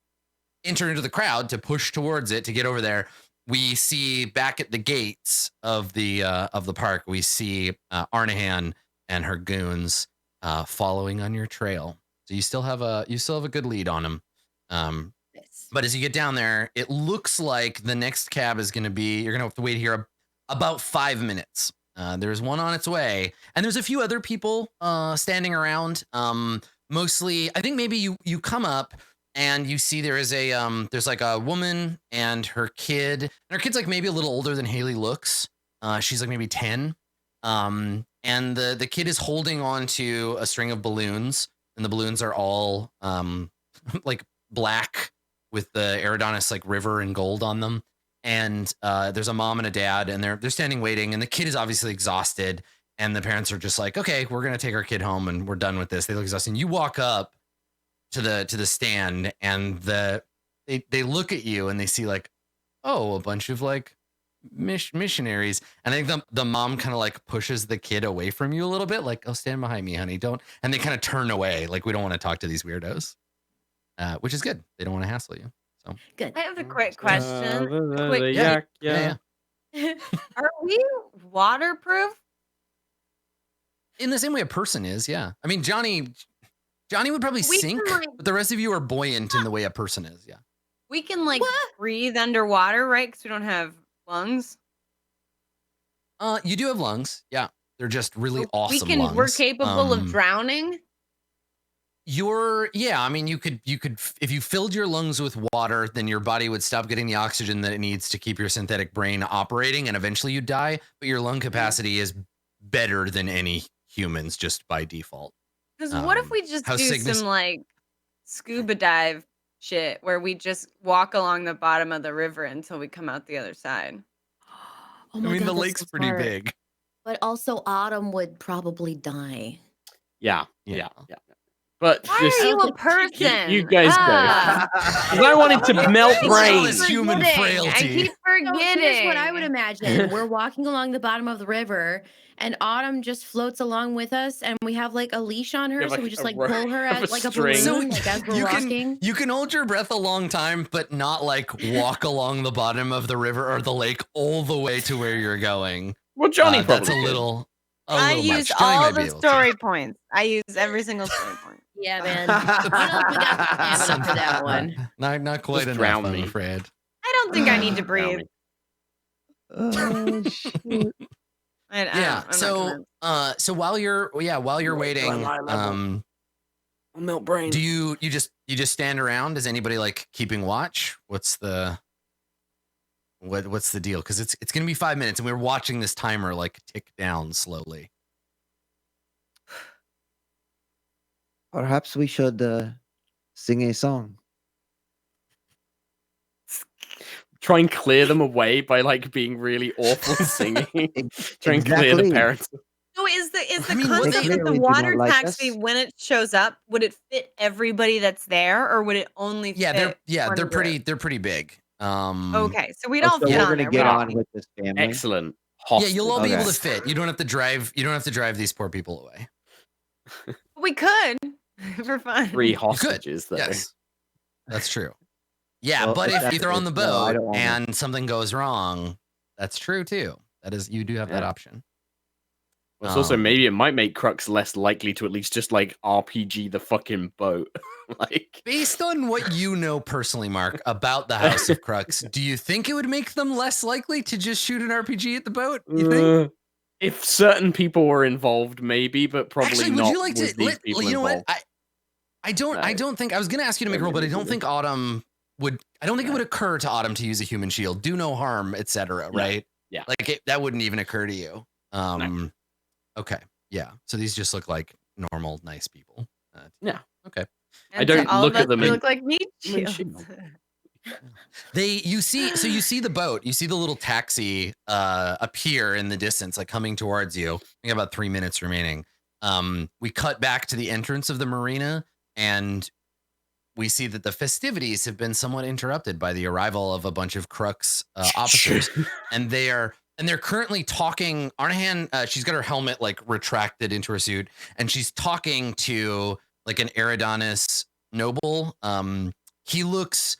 enter into the crowd to push towards it to get over there, we see back at the gates of the park, we see Arnahan and her goons following on your trail. So you still have a good lead on them. But as you get down there, it looks like the next cab is going to be, you're going to have to wait here about 5 minutes. There's one on its way, and there's a few other people standing around. Mostly, I think maybe you come up and you see there's like a woman and her kid. And her kid's like maybe a little older than Haley looks. She's like maybe 10. And the kid is holding on to a string of balloons, and the balloons are all like black with the Eridanus like river and gold on them. And there's a mom and a dad, and they're standing waiting, and the kid is obviously exhausted, and the parents are just like, okay, we're gonna take our kid home and we're done with this. They look exhausted. And you walk up to the stand, and they look at you and they see like, oh, a bunch of like missionaries. And I think the mom kind of like pushes the kid away from you a little bit, like, oh, stand behind me, honey, don't. And they kind of turn away, like, we don't want to talk to these weirdos, which is good. They don't want to hassle you. So Good. I have a quick question. Yeah. Are we waterproof? In the same way a person is, yeah. I mean, Johnny would probably sink, but the rest of you are buoyant in the way a person is, yeah. We can like breathe underwater, right? Because we don't have lungs. You do have lungs, yeah. They're just really awesome lungs. We're capable of drowning. I mean, you could if you filled your lungs with water, then your body would stop getting the oxygen that it needs to keep your synthetic brain operating, and eventually you'd die. But your lung capacity is better than any humans just by default. Because what if we just do some like scuba dive shit where we just walk along the bottom of the river until we come out the other side? Oh I my mean, God, the that's lake's so pretty smart. big. But also, Autumn would probably die. Yeah. Yeah. But Why just are you a think- person? you guys go. Ah. 'Cause I wanted to melt It's all brains. this human I frailty. keep So forgetting. here's what I would imagine. We're walking along the bottom of the river, and Autumn just floats along with us, and we have like a leash on her, have, so like, we just a like rope pull her of as a like a string. balloon, like as we're walking. You can hold your breath a long time, but not like walk along the bottom of the river or the lake all the way to where you're going. Well, Johnny probably That's a could. little I much. use Johnny all might be the able to. story points. I use every single story point. Yeah, man. I don't know if we got the stamina for that one. Not quite Just enough, drown I'm me. afraid. I don't think I need to Drown breathe. me. Oh shit. Yeah. I'm So not so while you're waiting, I'll melt brains. do you just stand around? Is anybody like keeping watch? What's the deal? Because it's gonna be 5 minutes, and we're watching this timer like tick down slowly. Perhaps we should sing a song. Try and clear them away by like being really awful singing. Try and clear the Exactly. parents. So is the I mean, what concept they- of the Clearly do water not like taxi us. when it shows up, would it fit everybody that's there, or would it only Yeah, fit they're one group? they're pretty big. Okay, so we'd Oh, all so fit we're on gonna there. get We on don't- with this family. Excellent. Yeah, you'll all be able Okay. to fit. You don't have to drive. You don't have to drive these poor people away. We could for fun. 3 hostages though. Yes, that's true. Yeah, Well, but if if that's they're on the it, no, I boat don't wanna. and something goes wrong, that's true too. That is, you do have that Yeah. option. It's also maybe it might make Crux less likely to at least just like RPG the fucking boat. Like Based on what you know personally, Mark, about the House of Crux, do you think it would make them less likely to just shoot an RPG at the boat? You think? if certain people were involved, maybe, but probably Actually, not would you like with to? these people You know involved. what? I don't think I was gonna ask you to make a roll, but I don't think Autumn would. I don't think it would occur to Autumn to use a human shield, do no harm, etc. No. Right? Yeah. Like that wouldn't even occur to you. Okay. Yeah. So these just look like normal, nice people. Yeah. Okay. And don't to all look of at us, them we in- look like meat in shields. You see the boat, you see the little taxi appear in the distance, like coming towards you. We have about 3 minutes remaining. We cut back to the entrance of the marina, and we see that the festivities have been somewhat interrupted by the arrival of a bunch of Crux officers, and they're currently talking. Arnahan, she's got her helmet like retracted into her suit, and she's talking to like an Eridanus noble. He looks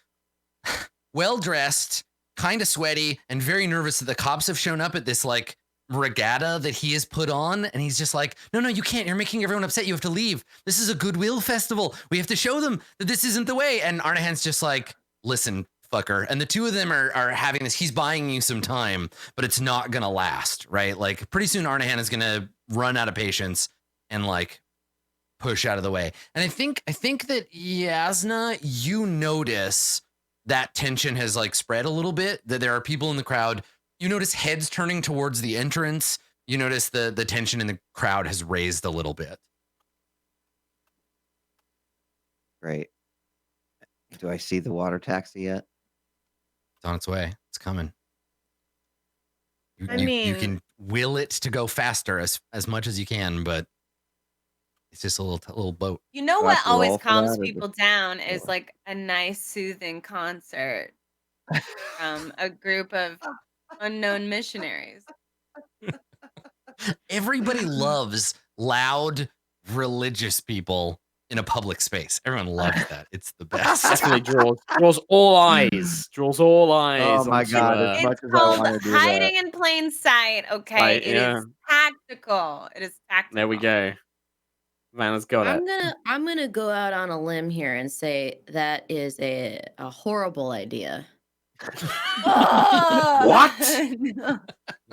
well dressed, kind of sweaty, and very nervous that the cops have shown up at this like regatta that he has put on, and he's just like, no, you can't, you're making everyone upset, you have to leave, this is a goodwill festival, we have to show them that this isn't the way. And Arnahan's just like, listen, fucker. And the two of them are having this, he's buying you some time, but it's not gonna last, right? Like pretty soon Arnahan is gonna run out of patience and like push out of the way. And I think that Yasna, you notice that tension has like spread a little bit, that there are people in the crowd. You notice heads turning towards the entrance. You notice the tension in the crowd has raised a little bit. Great. Do I see the water taxi yet? It's on its way. It's coming. You mean- can will it to go faster as much as you can, but it's just a little boat. You know Do I what have to roll always for calms that, or people just- down is or- like a nice soothing concert from a group of unknown missionaries. Everybody loves loud religious people in a public space. Everyone loves that. It's the best. Definitely draws all eyes. Draws all eyes. Oh my onto, God, as much It's as I called wanna do hiding that. in plain sight. Okay, Right, it is tactical. It is tactical. There we go. Vana's got it. I'm gonna go out on a limb here and say that is a horrible idea. What?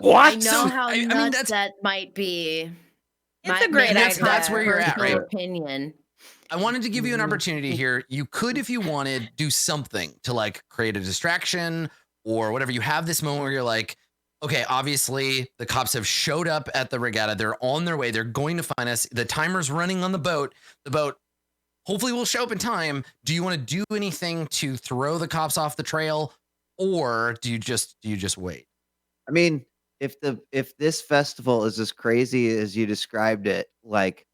What? I know how I mean, nuts that's- that might be. It's a great that's- idea. that's where you're at, personal right? Opinion. I wanted to give you an Mm-hmm. opportunity here. You could, if you wanted, do something to like create a distraction or whatever. You have this moment where you're like, okay, obviously the cops have showed up at the regatta. They're on their way. They're going to find us. The timer's running on the boat. The boat hopefully will show up in time. Do you want to do anything to throw the cops off the trail, or do you just wait? I mean, if this festival is as crazy as you described it, like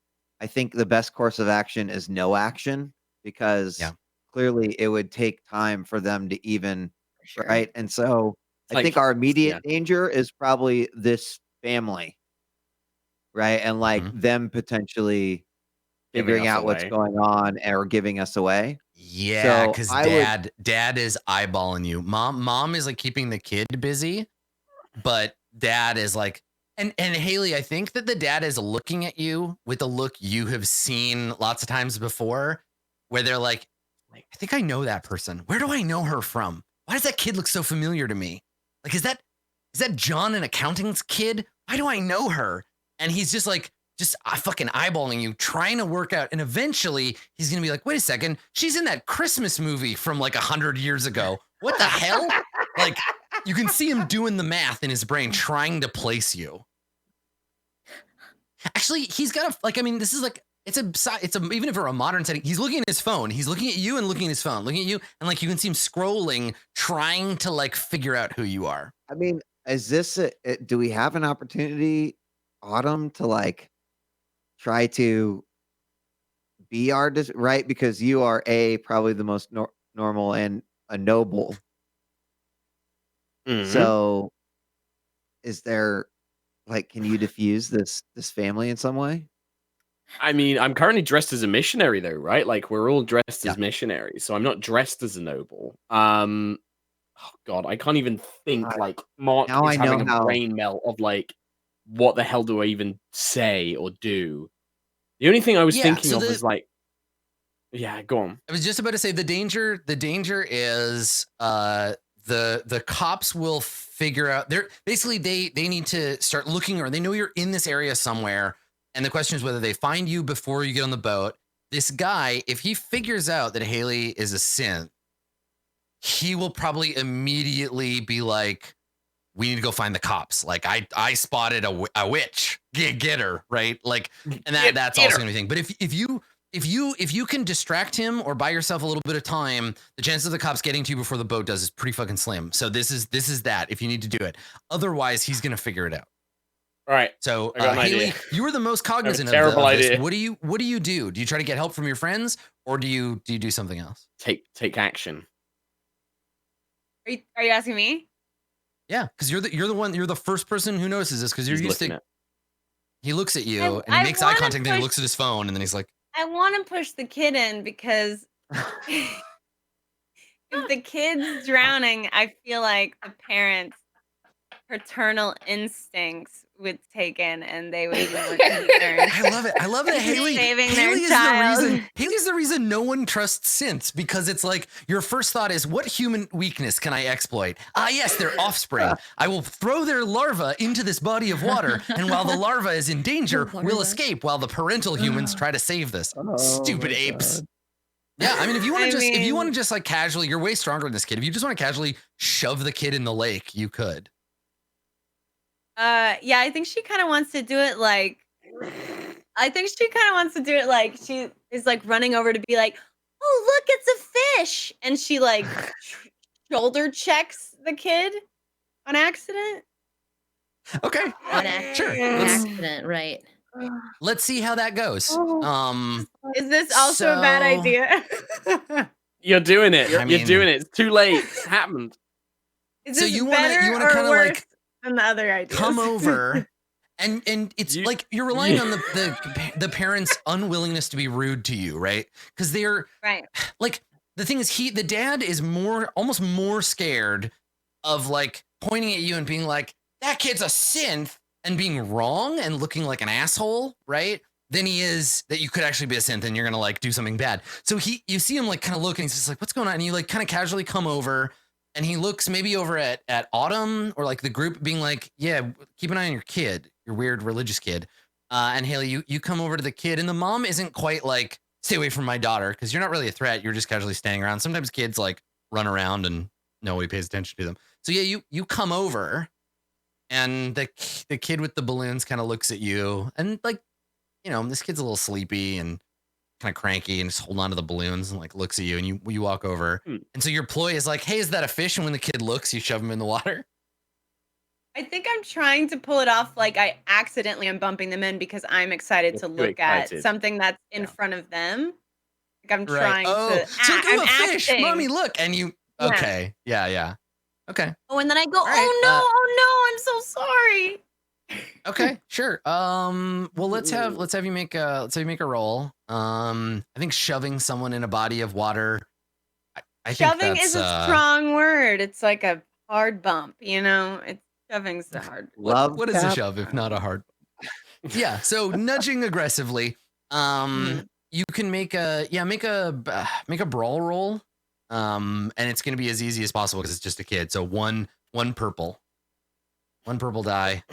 I think the best course of action is no action because Yeah. clearly it would take time for them to even Sure. right. And so I think Like, our immediate yeah. danger is probably this family, right? And like Mhm. them potentially Giving figuring us out what's away. going on or giving us away. Yeah, So because I would dad is eyeballing you. Mom is like keeping the kid busy, but dad is like, and Haley, I think that the dad is looking at you with a look you have seen lots of times before, where they're like, I think I know that person. Where do I know her from? Why does that kid look so familiar to me? Like, is that John, an accounting's kid? Why do I know her? And he's just like, fucking eyeballing you, trying to work out. And eventually he's going to be like, wait a second. She's in that Christmas movie from like 100 years ago. What the hell? Like, you can see him doing the math in his brain, trying to place you. Actually, he's got a, like, I mean, this is like, it's a, even if we're a modern setting, he's looking at his phone. He's looking at you and looking at his phone, looking at you. And like, you can see him scrolling, trying to like figure out who you are. I mean, is this do we have an opportunity, Autumn, to like try to be our right? Because you are probably the most normal and a noble. Mhm. So is there like, can you diffuse this family in some way? I mean, I'm currently dressed as a missionary, though, right? Like we're all dressed Yeah. as missionaries, so I'm not dressed as a noble. Oh God, I can't even think. Like Mark now is I know having a how- brain melt of like, what the hell do I even say or do? The only thing I was Yeah, thinking so of the- was like, yeah, go on. I was just about to say the danger is the cops will figure out, they're basically they need to start looking, or they know you're in this area somewhere, and the question is whether they find you before you get on the boat. This guy, if he figures out that Haley is a synth, he will probably immediately be like, we need to go find the cops. Like I spotted a witch. Get her, right? Like, and that's also gonna be a thing. But if you can distract him or buy yourself a little bit of time, the chances of the cops getting to you before the boat does is pretty fucking slim. So this is that if you need to do it. Otherwise, he's gonna figure it out. All right. So I got an Haley, idea. you were the most cognizant of terrible this. idea. What do you do? Do you try to get help from your friends, or do you do something else? Take action. Are you asking me? Yeah, because you're the first person who notices this, because you're He's used looking to. at. He looks at you and he I makes eye wanna contact, then he push- looks at his phone, and then he's like, I want to push the kid in because if the kid's drowning, I feel like the parents' paternal instincts would take in and they would do what he learned. I love it. I love that Haley. Saving their Haley is child. the reason. Haley's the reason no one trusts synths, because it's like your first thought is, what human weakness can I exploit? Ah, yes, their offspring. I will throw their larva into this body of water, and while the larva is in danger, we'll escape while the parental humans try to save this. Stupid my apes. God. Yeah, I mean, if you want to I if you want to mean- just like casually, you're way stronger than this kid. If you just want to casually shove the kid in the lake, you could. Yeah, I think she kind of wants to do it like. I think she kind of wants to do it like she is like running over to be like, "Oh, look, it's a fish," and she like shoulder checks the kid on accident. Okay, sure. Accident, right? Let's see how that goes. Is this also a bad So- idea? You're doing it. I You're mean- doing it. It's too late. It's happened. Is So this you wanna- better you wanna or kinda, worse like, than the other ideas? come over, and it's You- like you're relying on the parents' unwillingness to be rude to you, right? Because they're Right. like, the thing is, the dad is almost more scared of like pointing at you and being like, that kid's a synth, and being wrong and looking like an asshole, right? Than he is that you could actually be a synth and you're gonna like do something bad. So you see him like kind of look, and he's just like, what's going on? And you like kind of casually come over, and he looks maybe over at Autumn or like the group, being like, yeah, keep an eye on your kid, your weird religious kid. And Haley, you come over to the kid, and the mom isn't quite like, stay away from my daughter, because you're not really a threat. You're just casually standing around. Sometimes kids like run around and nobody pays attention to them. So yeah, you come over, and the kid with the balloons kind of looks at you, and like, you know, this kid's a little sleepy and kind of cranky and just holding on to the balloons, and like looks at you, and you walk over. Hmm. And so your ploy is like, hey, is that a fish? And when the kid looks, you shove him in the water. I think I'm trying to pull it off like I accidentally am bumping them in because I'm excited You're to too look at excited. something that's in Yeah. front of them. Like I'm Right. trying Oh, to so act. ooh, I'm a fish, acting. mommy, look, and you. Yeah. Okay, yeah. Okay, Oh, and then I go, All right, oh no, I'm so sorry. okay, sure. Well, let's have you make a roll. I think shoving someone in a body of water. I think Shoving that's is a strong word. It's like a hard bump, you know? Shoving's the hard. Love what is a tap? shove if not a hard? Yeah, so nudging aggressively. Mhm. You can make a brawl roll. And it's gonna be as easy as possible because it's just a kid. So one purple die,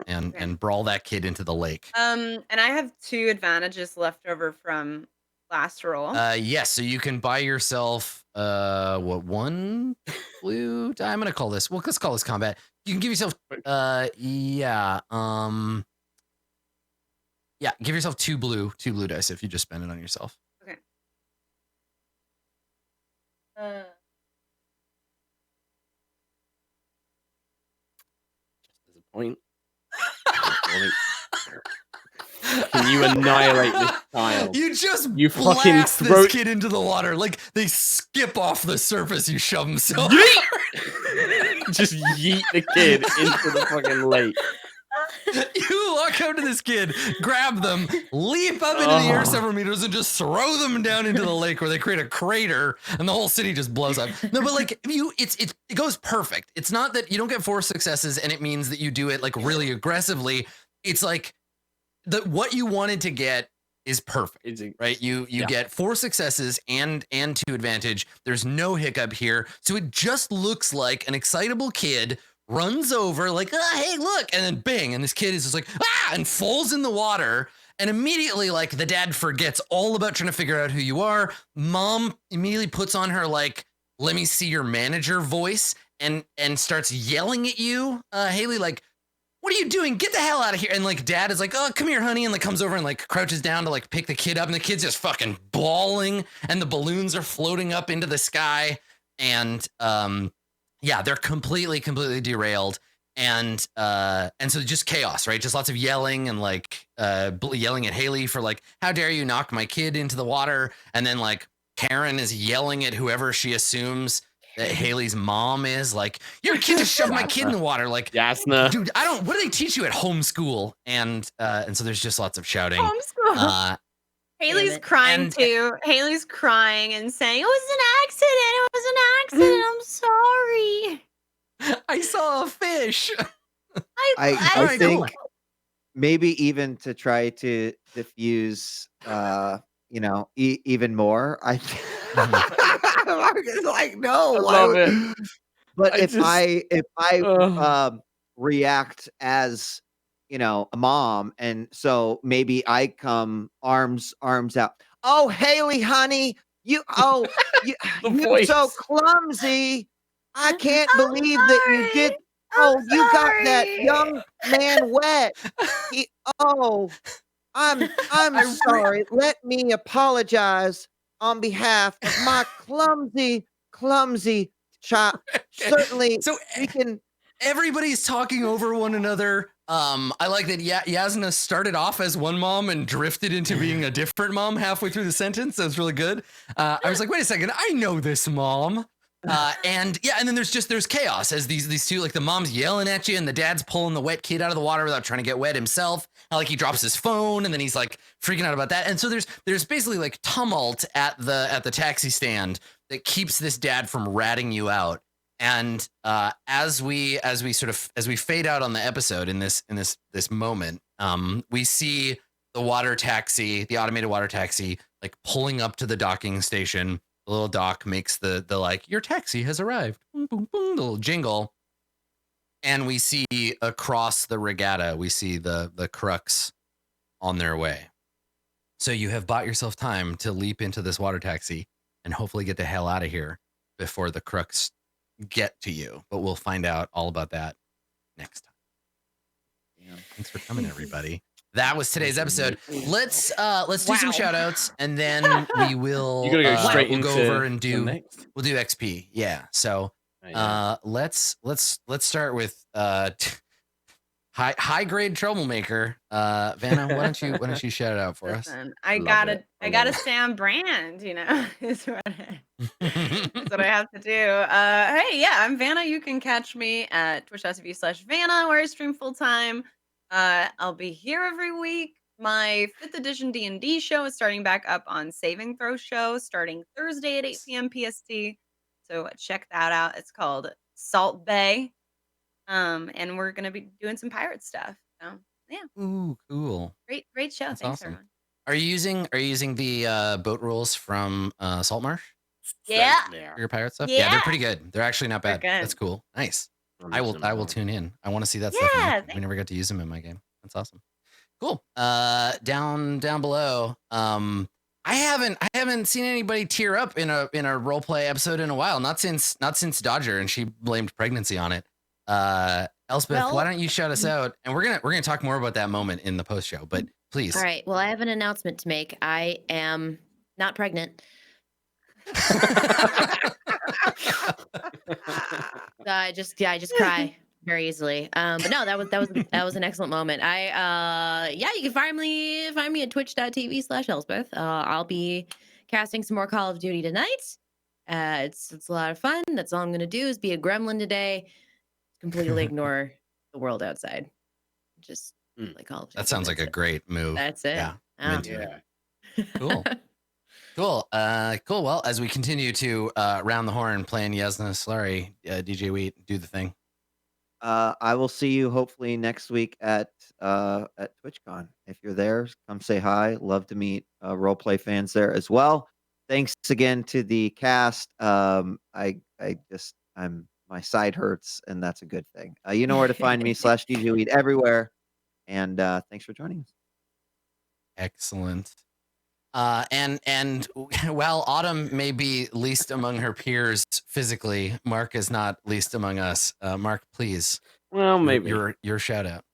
and Okay. brawl that kid into the lake. And I have 2 advantages left over from last roll. Yes, so you can buy yourself one blue die. I'm gonna call this. Well, let's call this combat. You can give yourself give yourself two blue dice if you just spend it on yourself. Okay. There's a point. Can you annihilate this child? You just You fucking blast throw- this kid into the water. Like they skip off the surface. You shove them so Just yeet the kid into the fucking lake. You walk up to this kid, grab them, leap up into the air several meters, and just throw them down into the lake where they create a crater, and the whole city just blows up. No, but like it goes perfect. It's not that you don't get 4 successes, and it means that you do it like really aggressively. It's like what you wanted to get is perfect, right? You get 4 successes and 2 advantage. There's no hiccup here, so it just looks like an excitable kid runs over like, hey, look, and then bang, and this kid is just like, and falls in the water, and immediately like the dad forgets all about trying to figure out who you are. Mom immediately puts on her like, let me see your manager voice, and starts yelling at you, Haley, like, what are you doing? Get the hell out of here. And like dad is like, oh, come here, honey, and like comes over and like crouches down to like pick the kid up, and the kid's just fucking bawling, and the balloons are floating up into the sky, and they're completely derailed, and so just chaos, right? Just lots of yelling and like yelling at Haley for like, how dare you knock my kid into the water, and then like Karen is yelling at whoever she assumes that Haley's mom is, like, your kid just shoved my kid in the water, like, Yasna. dude, what do they teach you at homeschool? And so there's just lots of shouting. Homeschool. Haley's crying too. Haley's crying and saying, it was an accident. It was an accident. I'm sorry. I saw a fish. I think maybe even to try to diffuse, even more. Marcus like, no, I love it. But if I react as a mom, and so maybe I come arms out. Oh, Haley, honey, you're so clumsy. I can't believe that you did. You got that young man wet. I'm sorry. Let me apologize on behalf of my clumsy child. Certainly, so we can. Everybody's talking over one another. I like that Yasna started off as one mom and drifted into being a different mom halfway through the sentence. That was really good. I was like, wait a second, I know this mom. And then there's chaos as these two, like the mom's yelling at you and the dad's pulling the wet kid out of the water without trying to get wet himself. Like he drops his phone and then he's like freaking out about that. And so there's basically like tumult at the taxi stand that keeps this dad from ratting you out. And as we fade out on the episode in this moment, we see the automated water taxi, like pulling up to the docking station. The little dock makes the like, your taxi has arrived. Boom, boom, boom, the little jingle. And we see across the regatta, we see the crux on their way. So you have bought yourself time to leap into this water taxi and hopefully get the hell out of here before the crux get to you. But we'll find out all about that next time. Yeah. Thanks for coming, everybody. That was today's episode. Let's do some shout outs, and then we will go over and we'll do XP. Yeah. So let's start with high grade troublemaker. Vanna, why don't you shout it out for us? Listen, I Love it. gotta stay on brand, is what I have to do. Hey, yeah, I'm Vanna. You can catch me at twitch.tv/Vanna, where I stream full time. I'll be here every week. My 5th edition D&D show is starting back up on Saving Throw Show, starting Thursday at 8 p.m. PST. So check that out. It's called Salt Bay. And we're gonna be doing some pirate stuff. So yeah, Ooh, cool. great show. That's Thanks, awesome. everyone. Are you using the boat rules from Saltmarsh Yeah. for your pirate stuff? Yeah. They're pretty good. They're actually not They're bad. good. That's cool. Nice. I'm I using them will now. tune in. I want to see that stuff in Yeah, action. We never got to use them in my game. That's awesome. Cool. Down below. I haven't seen anybody tear up in a role play episode in a while. Not since Dodger, and she blamed pregnancy on it. Elspeth, why don't you shout us out? And we're gonna talk more about that moment in the post show, but please. All right. Well, I have an announcement to make. I am not pregnant. I just cry very easily. But no, that was an excellent moment. You can find me at twitch.tv/Elspeth. I'll be casting some more Call of Duty tonight. It's a lot of fun. That's all I'm gonna do is be a gremlin today. Completely ignore the world outside. Just like Call of Duty. That sounds like a great move. That's it. Yeah. I'm into it. Cool. Cool. Cool. Well, as we continue to round the horn playing Yasna Slurry, djWheat, do the thing. I will see you hopefully next week at TwitchCon. If you're there, come say hi. Love to meet roleplay fans there as well. Thanks again to the cast. My side hurts, and that's a good thing. You know where to find me /djWheat everywhere. And thanks for joining us. Excellent. And while Autumn may be least among her peers physically, Mark is not least among us. Mark, please. Well, maybe your shout out.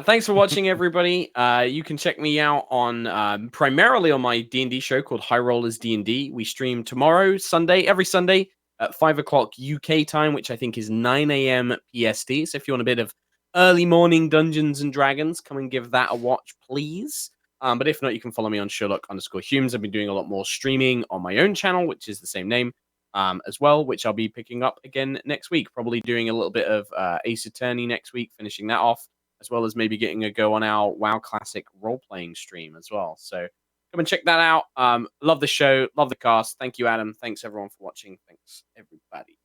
Thanks for watching, everybody. You can check me out on primarily on my D&D show called High Rollers D&D. We stream tomorrow, every Sunday at 5 o'clock UK time, which I think is 9 a.m. PST. So if you want a bit of early morning Dungeons and Dragons, come and give that a watch, please. But if not, you can follow me on Sherlock_Humes. I've been doing a lot more streaming on my own channel, which is the same name, as well, which I'll be picking up again next week. Probably doing a little bit of Ace Attorney next week, finishing that off, as well as maybe getting a go on our WoW Classic role-playing stream as well. So come and check that out. Love the show. Love the cast. Thank you, Adam. Thanks, everyone, for watching. Thanks, everybody.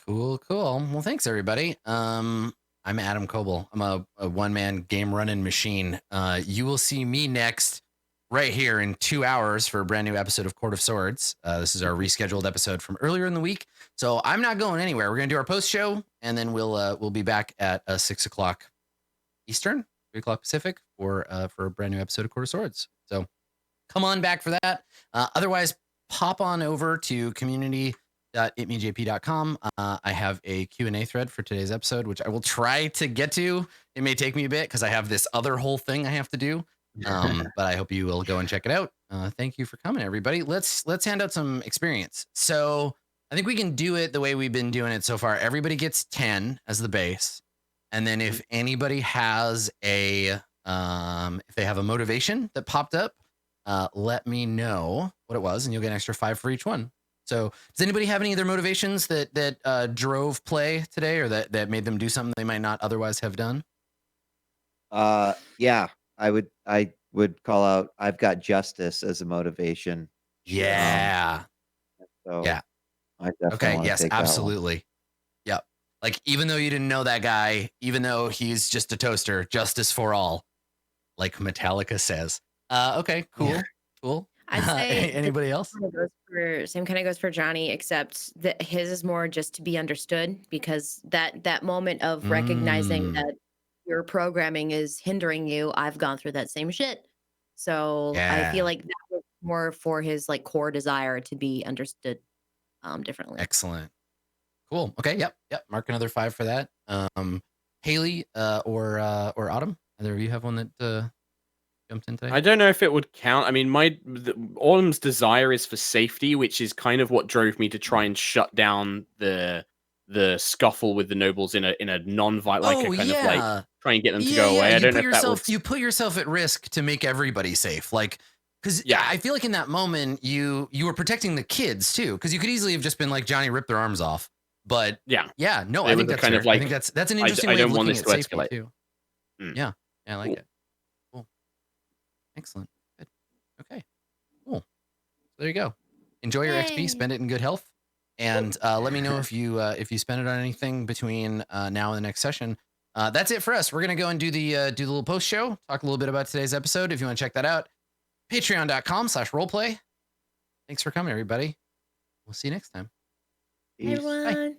Cool. Well, thanks, everybody. I'm Adam Coble. I'm a one-man game running machine. You will see me next right here in 2 hours for a brand new episode of Court of Swords. This is our rescheduled episode from earlier in the week. So I'm not going anywhere. We're going to do our post show, and then we'll be back at 6 o'clock Eastern, 3 o'clock Pacific for a brand new episode of Court of Swords. So come on back for that. Otherwise, pop on over to community.itmejp.com. I have a Q&A thread for today's episode, which I will try to get to. It may take me a bit because I have this other whole thing I have to do. But I hope you will go and check it out. Thank you for coming, everybody. Let's hand out some experience. So I think we can do it the way we've been doing it so far. Everybody gets 10 as the base. And then if anybody has if they have a motivation that popped up, let me know what it was, and you'll get an extra 5 for each one. So does anybody have any other motivations that drove play today, or that made them do something they might not otherwise have done? Yeah, I would call out, I've got justice as a motivation. Yeah. So yeah. I definitely want to yes, take that one. absolutely. Yep. Like, even though you didn't know that guy, even though he's just a toaster, justice for all, like Metallica says. Okay, cool. Yeah. Cool. I'd say anybody else? Same kind of goes for Johnny, except that his is more just to be understood, because that moment of recognizing that your programming is hindering you. I've gone through that same shit. So I feel like that was more for his like core desire to be understood differently. Excellent. Cool. Okay. Yep. Mark another 5 for that. Haley or Autumn, either of you have one that jumped in today? I don't know if it would count. I mean, Autumn's desire is for safety, which is kind of what drove me to try and shut down the the scuffle with the nobles in a non-violent, like a kind of like try and get them to go away. I don't know if that would... You put yourself at risk to make everybody safe, like, because I feel like in that moment you were protecting the kids too, because you could easily have just been like, Johnny, rip their arms off. But no, I think that's kind of like, I think that's an interesting way of looking at safety too. Yeah, I like it. Cool, excellent, good, okay, cool. So there you go. Enjoy your XP, spend it in good health, and let me know if you spend it on anything between now and the next session. That's it for us. We're gonna go and do the little post show, talk a little bit about today's episode. If you want to check that out, patreon.com/rollplay. Thanks for coming, everybody. We'll see you next time. Everyone.